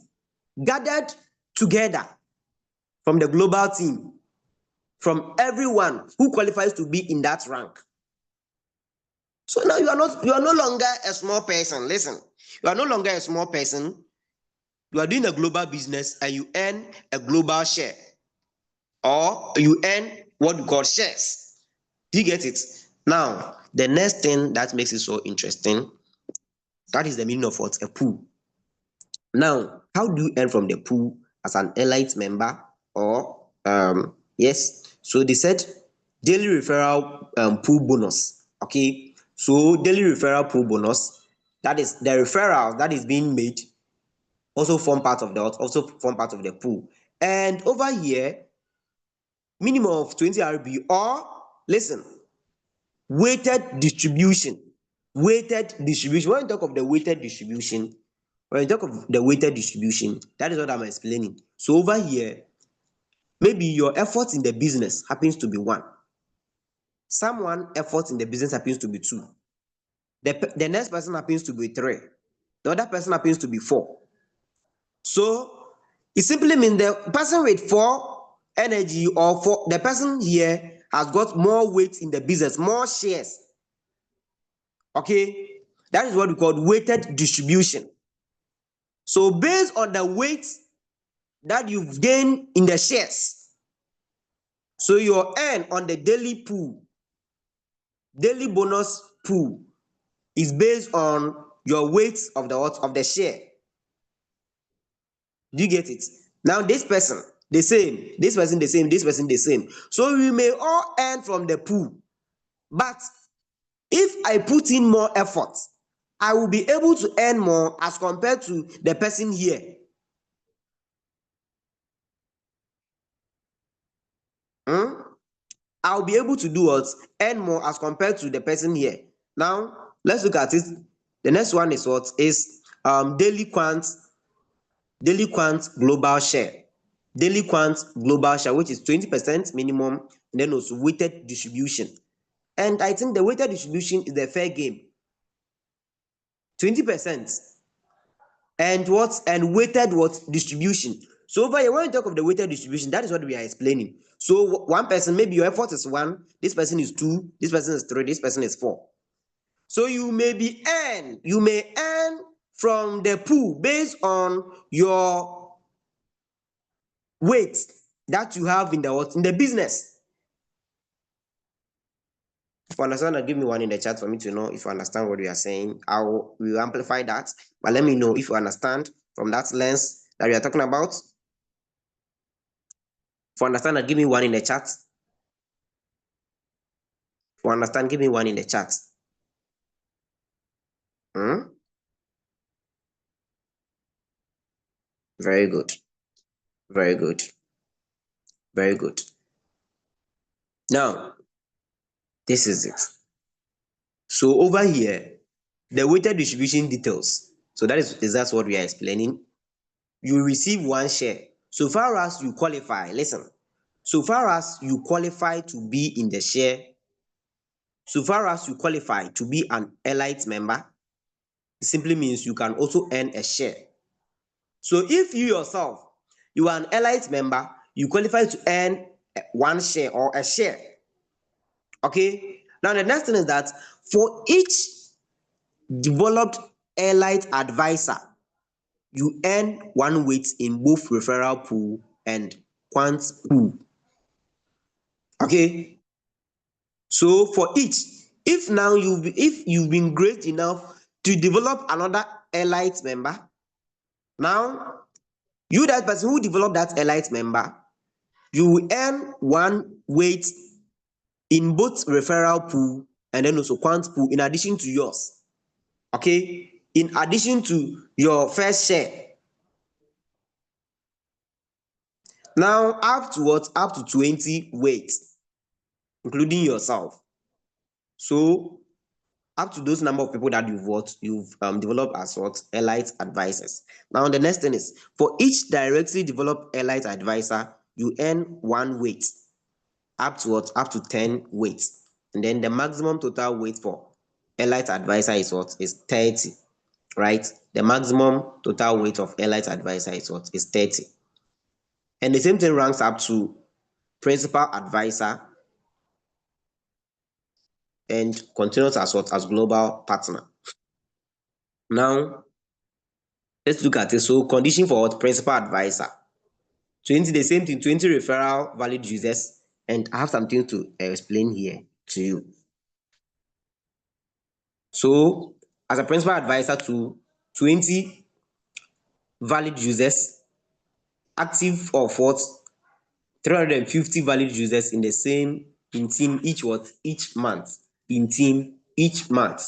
gathered together from the global team, from everyone who qualifies to be in that rank. So now you are no longer a small person. Listen, you are no longer a small person. You are doing a global business and you earn a global share, or you earn what we call shares. Do you get it? Now, the next thing that makes it so interesting, that is the meaning of what? A pool. Now, how do you earn from the pool as an elite member? Or yes, so they said daily referral pool bonus. Okay, so daily referral pool bonus, that is the referral that is being made, also form part of the pool. And over here, minimum of 20 RB, or listen, weighted distribution. Weighted distribution. When you talk of the weighted distribution, that is what I'm explaining. So over here, Maybe your effort in the business happens to be 1. Someone effort in the business happens to be 2. The next person happens to be 3. The other person happens to be 4. So it simply means the person with 4 energy, or the person here has got more weight in the business, more shares. Okay, that is what we call weighted distribution. So based on the weight that you've gained in the shares, so your earn on the daily bonus pool is based on your weight of the share. Do you get it? Now this person the same, this person the same, this person the same. So we may all earn from the pool, but if I put in more effort, I will be able to earn more as compared to the person here. I'll be able to do what? Earn more as compared to the person here. Now let's look at it. The next one is what? Is daily quant global share. Daily quant global share, which is 20% minimum, and then also weighted distribution. And I think the weighted distribution is the fair game. 20% and what? And weighted what? Distribution. So over here, when we talk of the weighted distribution, that is what we are explaining. So one person, maybe your effort is 1, this person is 2, this person is 3, this person is 4. So you may earn from the pool based on your weight that you have in the business. If you understand, give me 1 in the chat for me to know if you understand what we are saying. We will amplify that, but let me know if you understand from that lens that we are talking about. If you understand, give me 1 in the chat. If you understand, give me 1 in the chat. Very good. Very good. Very good. Now, this is it. So over here, the weighted distribution details. So that's what we are explaining. You receive 1 share. So far as you qualify, listen. So far as you qualify to be in the share, so far as you qualify to be an elite member, it simply means you can also earn a share. So if you yourself, you are an elite member, you qualify to earn 1 share or a share. Okay. Now the next thing is that for each developed elite advisor, you earn 1 weight in both referral pool and quant pool. Okay. So for each, if you've been great enough to develop another elite member, now you, that person who developed that elite member, you will earn 1 weight in both referral pool and then also quant pool in addition to yours. Okay, in addition to your first share. Now up to what? Up to 20 weights, including yourself. So up to those number of people that you've developed as what? Elite advisors. Now the next thing is, for each directly developed elite advisor, you earn 1 weight, up to what? Up to 10 weights. And then the maximum total weight for elite advisor is what? Is 30, right? The maximum total weight of elite advisor is what? Is 30. And the same thing ranks up to principal advisor and continues as what? As global partner. Now let's look at it. So condition for what? Principal advisor. 20, the same thing, 20 referral valid users. And I have something to explain here to you. So as a principal advisor to 20 valid users, active of what? 350 valid users in team each month. In team each month.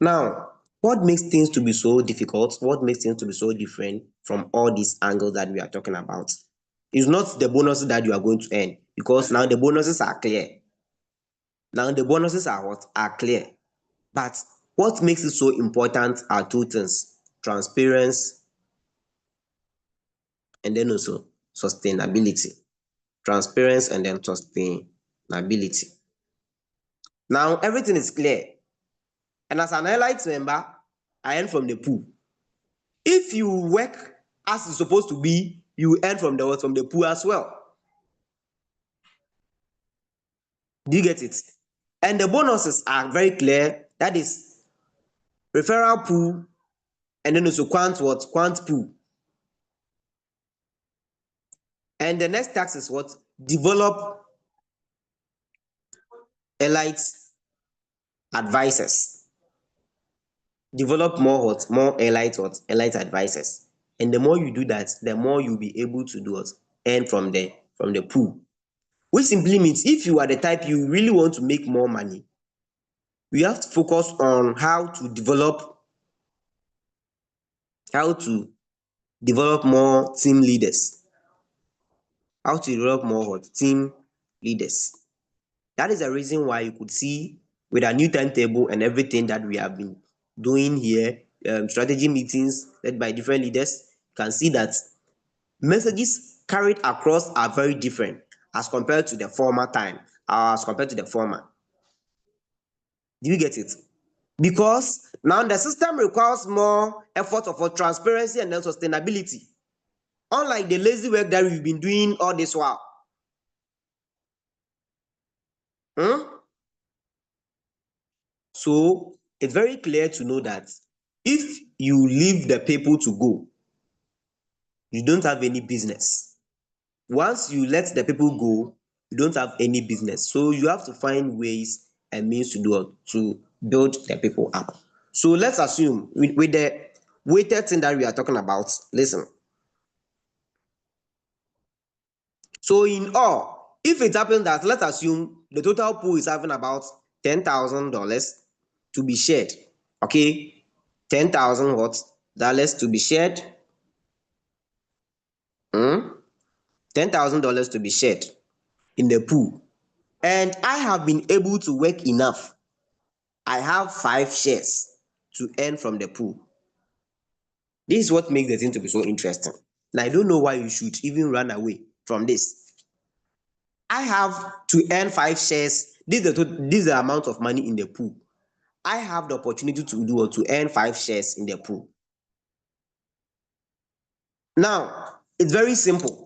Now, what makes things to be so difficult? What makes things to be so different from all these angles that we are talking about? It's not the bonuses that you are going to earn, because now the bonuses are clear. Now the bonuses are what? Are clear. But what makes it so important are 2 things: transparency and then also sustainability. transparency, and then sustainability. Now everything is clear. And as an highlight member, I earn from the pool. If you work as it's supposed to be, you earn from the pool as well. Do you get it? And the bonuses are very clear. That is referral pool, and then also quant pool. And the next task is what? Develop elite advisors. Develop more elite advisors. And the more you do that, the more you'll be able to do what? Earn from the pool. Which simply means if you are the type you really want to make more money, you have to focus on how to develop more team leaders. How to develop more team leaders. That is the reason why you could see with our new timetable and everything that we have been doing here, strategy meetings led by different leaders, you can see that messages carried across are very different as compared to the former time, as compared to the former. Do you get it? Because now the system requires more effort for transparency and then sustainability. Unlike the lazy work that we've been doing all this while. So it's very clear to know that if you leave the people to go, you don't have any business. Once you let the people go, you don't have any business. So you have to find ways and means to build the people up. So let's assume with the weighted thing that we are talking about, listen. So in all, if it happens that, let's assume the total pool is having about $10,000 to be shared. Okay, 10,000 what? Dollars to be shared. $10,000 to be shared in the pool. And I have been able to work enough. I have 5 shares to earn from the pool. This is what makes the thing to be so interesting. And I don't know why you should even run away from this. I have to earn 5 shares. This is the amount of money in the pool. I have the opportunity to earn 5 shares in the pool. Now, it's very simple.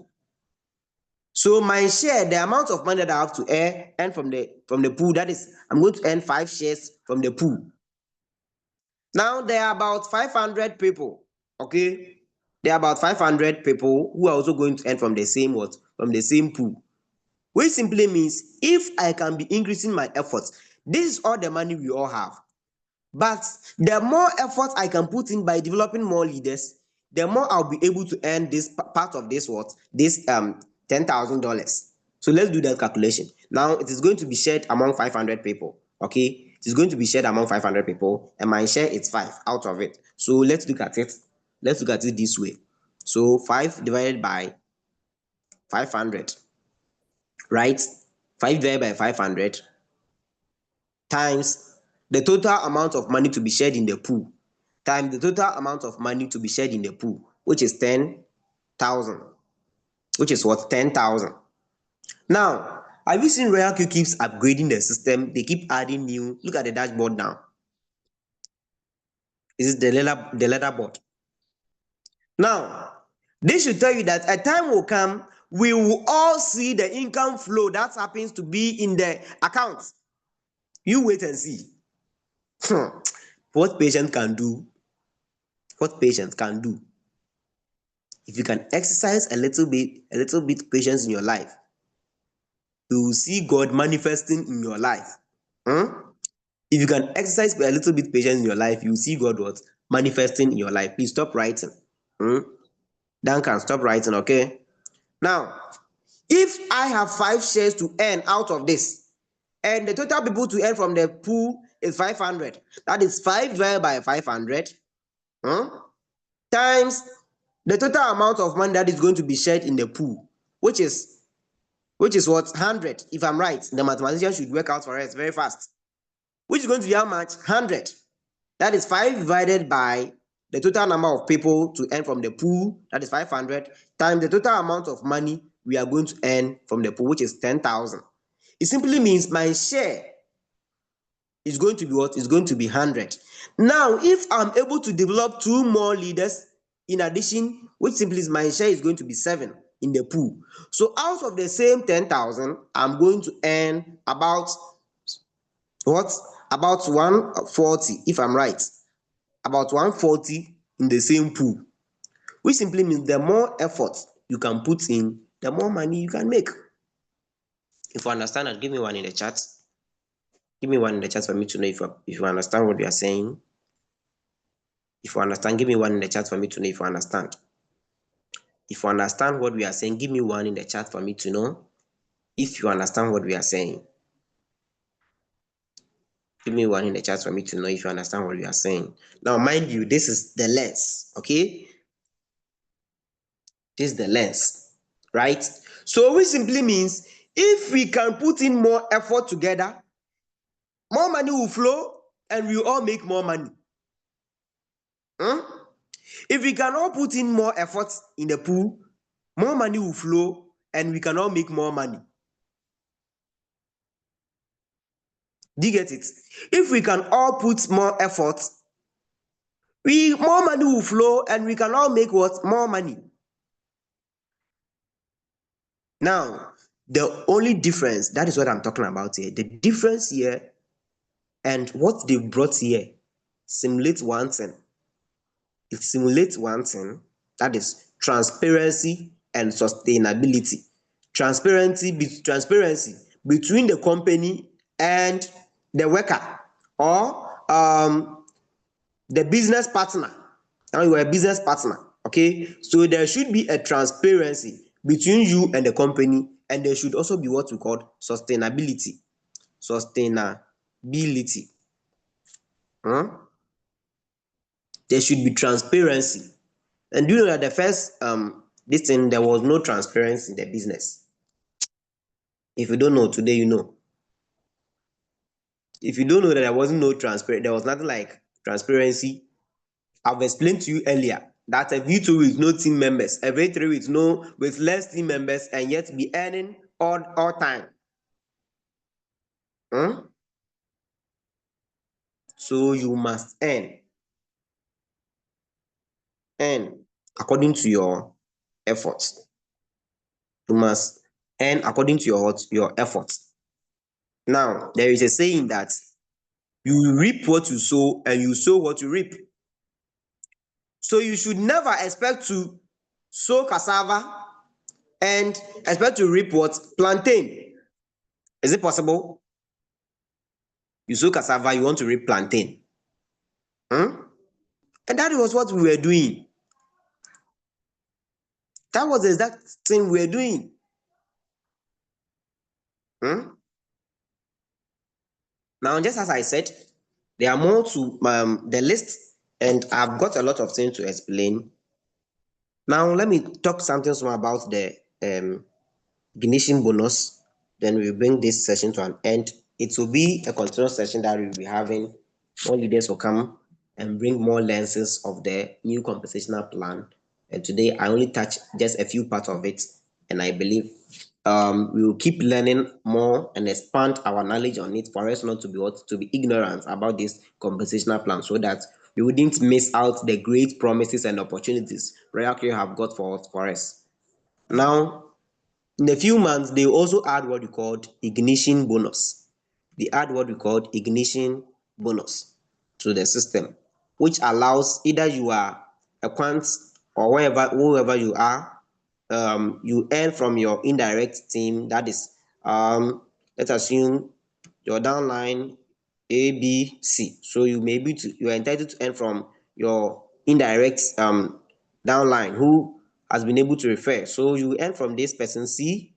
So my share, the amount of money that I have to earn from the pool, that is, I'm going to earn 5 shares from the pool. Now there are about 500 people. Okay, there are about 500 people who are also going to earn from the same pool. Which simply means if I can be increasing my efforts, this is all the money we all have. But the more effort I can put in by developing more leaders, the more I'll be able to earn this part of this $10,000. So let's do that calculation. Now it is going to be shared among 500 people. Okay, it is going to be shared among 500 people, and my share is 5 out of it. So let's look at it. Let's look at it this way. So 5 divided by 500, right? 5 divided by 500 times the total amount of money to be shared in the pool times the total amount of money to be shared in the pool, which is 10,000, which is what? 10,000. Now, have you seen Royal Q keeps upgrading the system? They keep adding new. Look at the dashboard now. This is the leather board. Now, this should tell you that a time will come, we will all see the income flow that happens to be in the account. You wait and see. What patience can do. What patience can do. If you can exercise a little bit patience in your life, you will see God manifesting in your life. If you can exercise a little bit patience in your life, you will see God what? Manifesting in your life. Please stop writing. Duncan, stop writing, okay? Now, if I have 5 shares to earn out of this, and the total people to earn from the pool is 500, that is 5 divided by 500 times the total amount of money that is going to be shared in the pool, which is what? 100. If I'm right, the mathematician should work out for us very fast. Which is going to be how much? 100. That is 5 divided by the total number of people to earn from the pool, that is 500, times the total amount of money we are going to earn from the pool, which is 10,000. It simply means my share is going to be what? Is going to be 100. Now, if I'm able to develop 2 more leaders in addition, which simply is my share is going to be 7 in the pool. So out of the same 10,000, I'm going to earn about what? About 140, if I'm right. About 140 in the same pool, which simply means the more effort you can put in, the more money you can make. If you understand that, give me one in the chat. Give me one in the chat for me to know if you understand what we are saying. If you understand, give me one in the chat for me to know if you understand. If you understand what we are saying, give me one in the chat for me to know if you understand what we are saying. Give me one in the chat for me to know if you understand what we are saying. Now, mind you, this is the lens, okay? This is the lens, right? So, which simply means if we can put in more effort together, more money will flow and we all make more money. If we can all put in more effort in the pool, more money will flow and we can all make more money. Do you get it? If we can all put more effort, more money will flow and we can all make what? More money. Now, the only difference, that is what I'm talking about here. The difference here and what they brought here simulates one thing. It simulates one thing, that is transparency and sustainability. Transparency between the company and the worker, or the business partner. Now you are a business partner, okay? So there should be a transparency between you and the company, and there should also be what we call sustainability. Sustainability. There should be transparency. And do you know that the first this thing, there was no transparency in the business? If you don't know, today you know. If you don't know that there wasn't no transparent, there was nothing like transparency. I've explained to you earlier that a V2 with no team members, a V3 with less team members, and yet be earning all time. So you must earn according to your efforts. You must earn according to your efforts. Now, there is a saying that you reap what you sow and you sow what you reap. So you should never expect to sow cassava and expect to reap what? Plantain. Is it possible? You sow cassava, you want to reap plantain. And that was what we were doing. That was the exact thing we were doing. Now, just as I said, there are more to the list, and I've got a lot of things to explain. Now, let me talk something small about the ignition bonus. Then we'll bring this session to an end. It will be a continuous session that we'll be having. More leaders will come and bring more lenses of the new compensational plan. And today I only touch just a few parts of it, and I believe we will keep learning more and expand our knowledge on it for us not to be ignorant about this compensational plan, so that we wouldn't miss out the great promises and opportunities Royal Care have got for us. Now, in a few months, they also add what we called ignition bonus. They add what we called ignition bonus to the system, which allows either you are a quant or whoever you are, you earn from your indirect team. That is, let's assume your downline A, B, C. So you are entitled to earn from your indirect downline who has been able to refer. So you earn from this person C,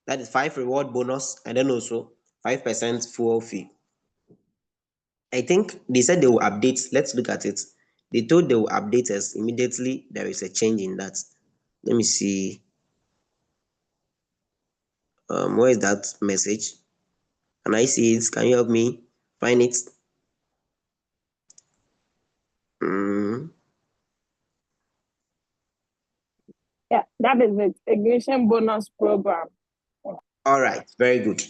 that is 5 reward bonus, and then also 5% fuel fee. I think they said they will update. Let's look at it. They told they will update us immediately. There is a change in that. Let me see. Where is that message? Can I see it? Can you help me find it? Yeah, that is it. Ignition bonus program. All right, very good.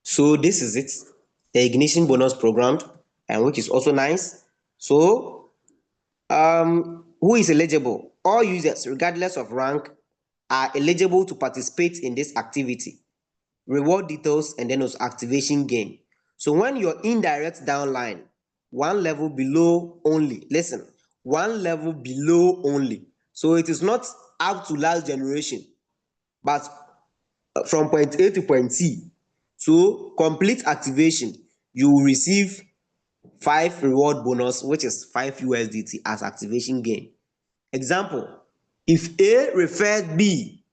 So this is it, the ignition bonus program, and which is also nice. So who is eligible? All users, regardless of rank, are eligible to participate in this activity. Reward details and then also activation gain. So when your indirect downline, one level below only, listen, one level below only. So it is not up to last generation, but from point A to point C. So complete activation, you will receive 5 reward bonus, which is 5 USDT as activation gain. Example, if A referred B,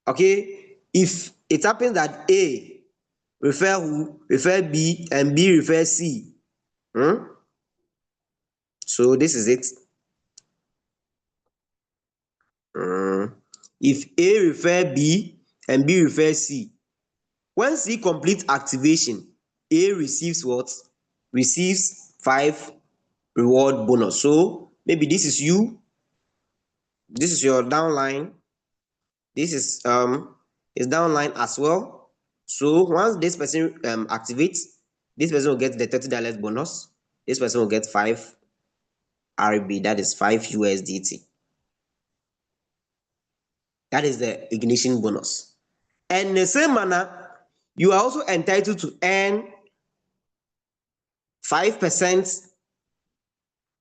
okay, if it happens that A refer who? Refer B and B refer C. So this is it. If A refer B and B refer C, when C complete activation, A receives what? Receives 5 reward bonus. So maybe this is you, this is your downline, this is downline as well. So once this person activates, this person will get the $30 bonus. This person will get 5 RB, that is 5 USDT. That is the ignition bonus. And in the same manner, you are also entitled to earn 5%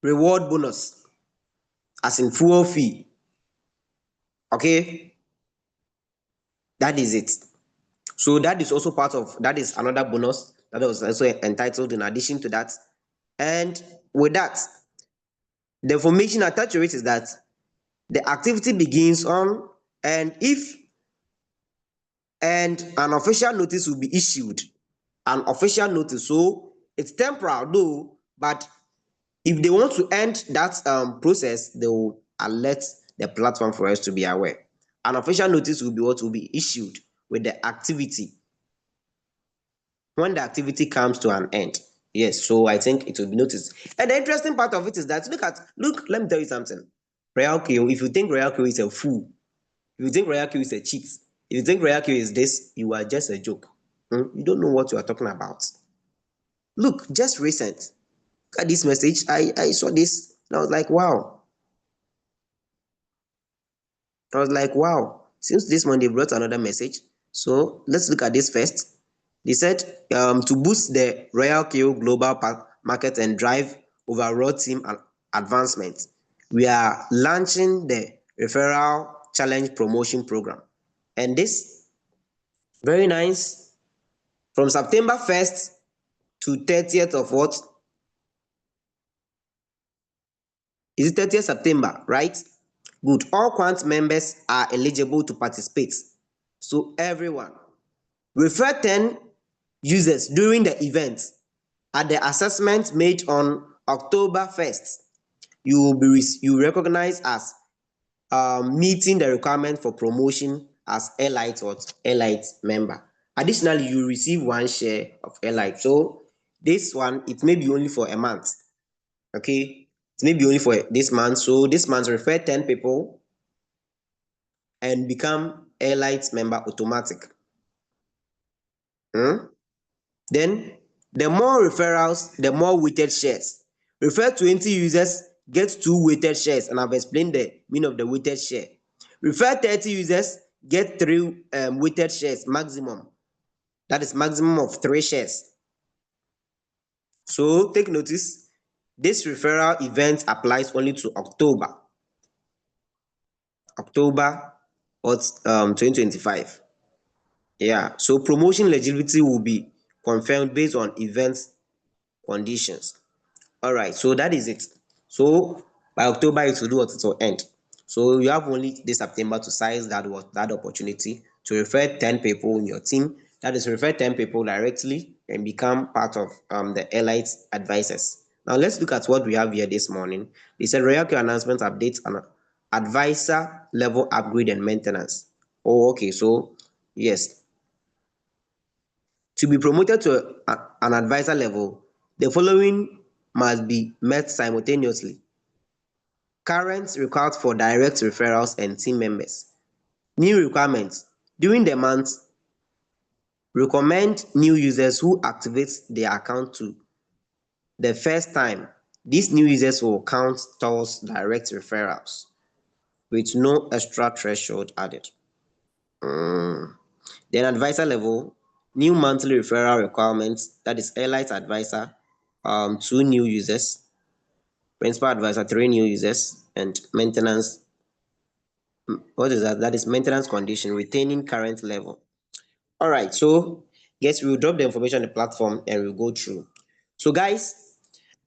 reward bonus, as in fuel fee. Okay, that is it. So that is also part of, that is another bonus that was also entitled in addition to that. And with that, the information attached to it is that the activity begins on, and if and an official notice will be issued. An official notice, so it's temporal though, but if they want to end that process, they will alert the platform for us to be aware. An official notice will be what will be issued with the activity when the activity comes to an end. Yes, so I think it will be noticed. And the interesting part of it is that look, let me tell you something. Royal Q, if you think Royal Q is a fool, if you think Royal Q is a cheat, if you think Royal Q is this, you are just a joke. You don't know what you are talking about. Look, just recent. Look at this message. I saw this and I was like, wow. I was like, wow. Since this morning they brought another message. So let's look at this first. They said to boost the Royal KO global market and drive overall team advancement, we are launching the referral challenge promotion program. And this, very nice, from September 1st to 30th of what? Is it 30th September, right? Good. All Quant members are eligible to participate. So everyone, refer 10 users during the event. At the assessment made on October 1st, you will be recognized as meeting the requirement for promotion as Elite or Elite member. Additionally, you receive 1 share of Elite. So this one, it may be only for a month. Okay, it may be only for this month. So this month, refer 10 people and become Elite member automatic. Then the more referrals, the more weighted shares. Refer 20 users, get 2 weighted shares, and I've explained the meaning of the weighted share. Refer 30 users, get 3 weighted shares maximum. That is maximum of 3 shares. So take notice, this referral event applies only to October or 2025. Yeah, so promotion eligibility will be confirmed based on event conditions. All right, so that is it. So by October it will do what? It will end. So you have only this September to seize that opportunity to refer 10 people in your team. That is, refer 10 people directly and become part of the Elite advisors. Now let's look at what we have here this morning. They said Royal Care announcement updates and advisor level upgrade and maintenance. Oh, okay. So yes, to be promoted to an advisor level, the following must be met simultaneously. Current required for direct referrals and team members. New requirements. During the month, recommend new users who activate their account to the first time. These new users will count towards direct referrals with no extra threshold added. Then advisor level, new monthly referral requirements, that is Airlight advisor, 2 new users, principal advisor, 3 new users, and maintenance. What is that? That is maintenance condition, retaining current level. All right, so yes, we'll drop the information on the platform and we'll go through. So, guys,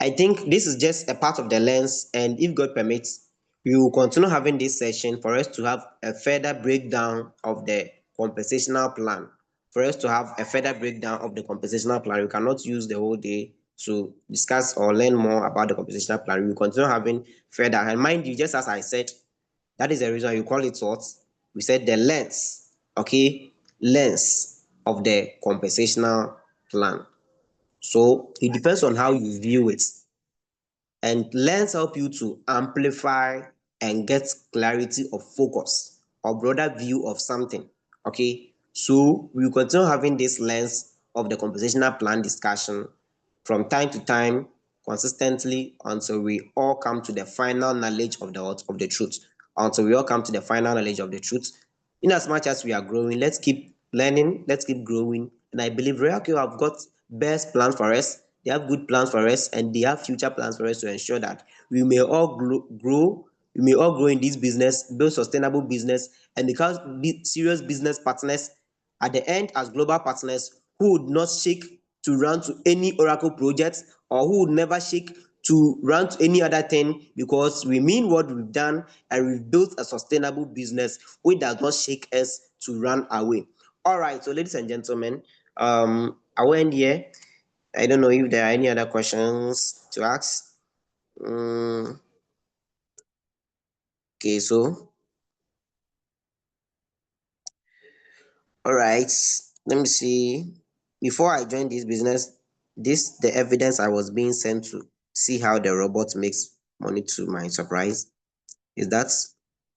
I think this is just a part of the lens, and if God permits, we will continue having this session for us to have a further breakdown of the compensational plan. For us to have a further breakdown of the compensational plan, we cannot use the whole day to discuss or learn more about the compensational plan. We will continue having further. And mind you, just as I said, that is the reason you call it what? We said the lens, okay? Lens of the compensational plan. So it depends on how you view it. And lens help you to amplify and get clarity of focus or broader view of something. Okay, so we will continue having this lens of the compositional plan discussion from time to time consistently until we all come to the final knowledge of the truth. Until we all come to the final knowledge of the truth. In as much as we are growing, let's keep learning, let's keep growing. And I believe React have got best plans for us. They have good plans for us, and they have future plans for us to ensure that we may all grow, we may all grow in this business, build sustainable business, and become serious business partners at the end as global partners who would not shake to run to any Oracle project, or who would never shake to run to any other thing, because we mean what we've done and we've built a sustainable business which does not shake us to run away. All right, so ladies and gentlemen, I will end here. I don't know if there are any other questions to ask. Okay, so all right, let me see. Before I joined this business, this the evidence I was being sent to see how the robot makes money. To my surprise, is that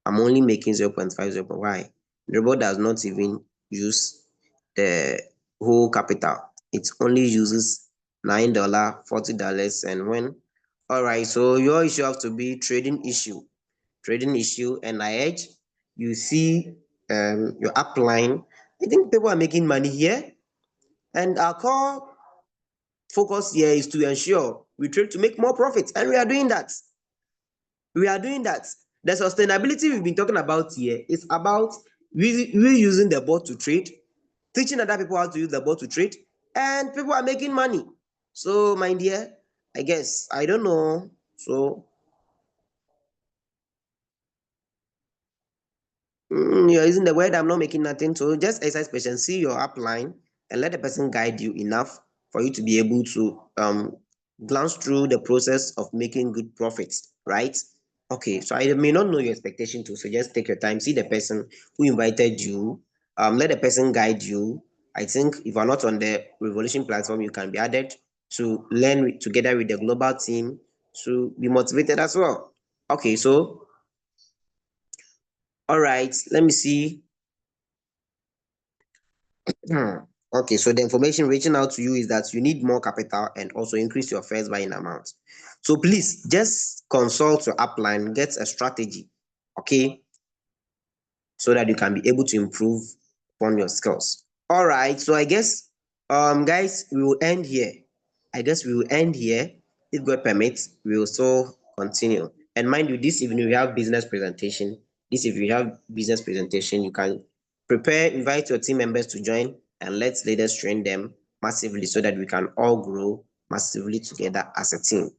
I'm only making 0.5, 0. Why? The robot does not even use the whole capital. It only uses $9, $40, and when. All right, so your issue have to be trading issue, and I edge. You see, your upline. I think people are making money here, and our core focus here is to ensure we trade to make more profits, and we are doing that. We are doing that. The sustainability we've been talking about here is about we using the bot to trade, teaching other people how to use the bot to trade, and people are making money. So, my dear, I guess I don't know. So, you're using the word I'm not making nothing. So just exercise patience, see your upline, and let the person guide you enough for you to be able to glance through the process of making good profits, right? Okay, so I may not know your expectation too, so just take your time, see the person who invited you, let the person guide you. I think if you're not on the Revolution platform, you can be added to learn together with the global team to be motivated as well. Okay, so all right, let me see. Okay, so the information reaching out to you is that you need more capital and also increase your first buying amount. So please just consult your upline, get a strategy, okay, so that you can be able to improve upon your skills. All right, so I guess, guys, we will end here. I guess we will end here. If God permits, we will still continue. And mind you, this evening we have business presentation. This if you have business presentation, you can prepare, invite your team members to join, and let's leaders train them massively so that we can all grow massively together as a team.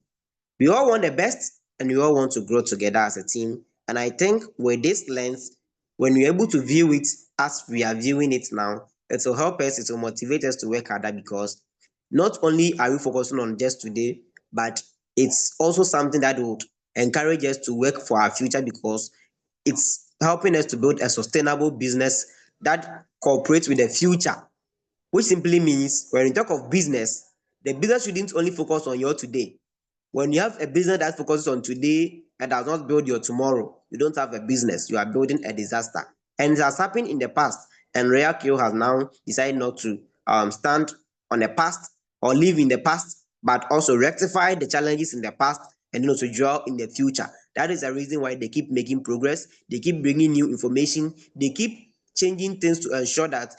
We all want the best, and we all want to grow together as a team. And I think with this lens, when we're able to view it as we are viewing it now, it will help us, it will motivate us to work harder, because not only are we focusing on just today, but it's also something that would encourage us to work for our future, because it's helping us to build a sustainable business that cooperates with the future, which simply means when you talk of business, the business shouldn't only focus on your today. When you have a business that focuses on today and does not build your tomorrow, you don't have a business, you are building a disaster. And it has happened in the past, and Royal Q has now decided not to stand on the past or live in the past, but also rectify the challenges in the past and also draw in the future. That is the reason why they keep making progress, they keep bringing new information, they keep changing things to ensure that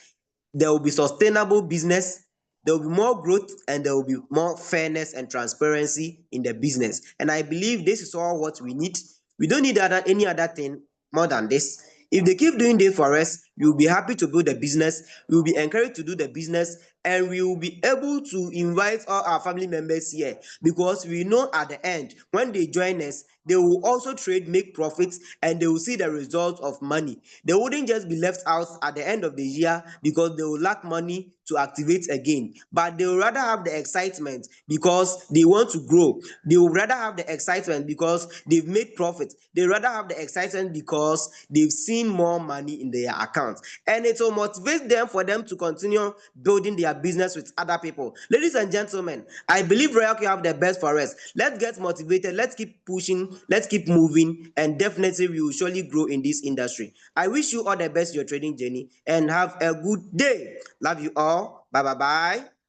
there will be sustainable business, there will be more growth, and there will be more fairness and transparency in the business. And I believe this is all what we need. We don't need any other thing more than this. If they keep doing this for us, we will be happy to build a business, we will be encouraged to do the business, and we will be able to invite all our family members here, because we know at the end when they join us, they will also trade, make profits, and they will see the result of money. They wouldn't just be left out at the end of the year because they will lack money to activate again, but they will rather have the excitement because they want to grow. They will rather have the excitement because they've made profit. They rather have the excitement because they've seen more money in their account, and it will motivate them for them to continue building their business with other people. Ladies and gentlemen, I believe Royal you have the best for us. Let's get motivated, let's keep pushing, let's keep moving, and definitely we will surely grow in this industry. I wish you all the best in your trading journey and have a good day. Love you all. Bye bye bye.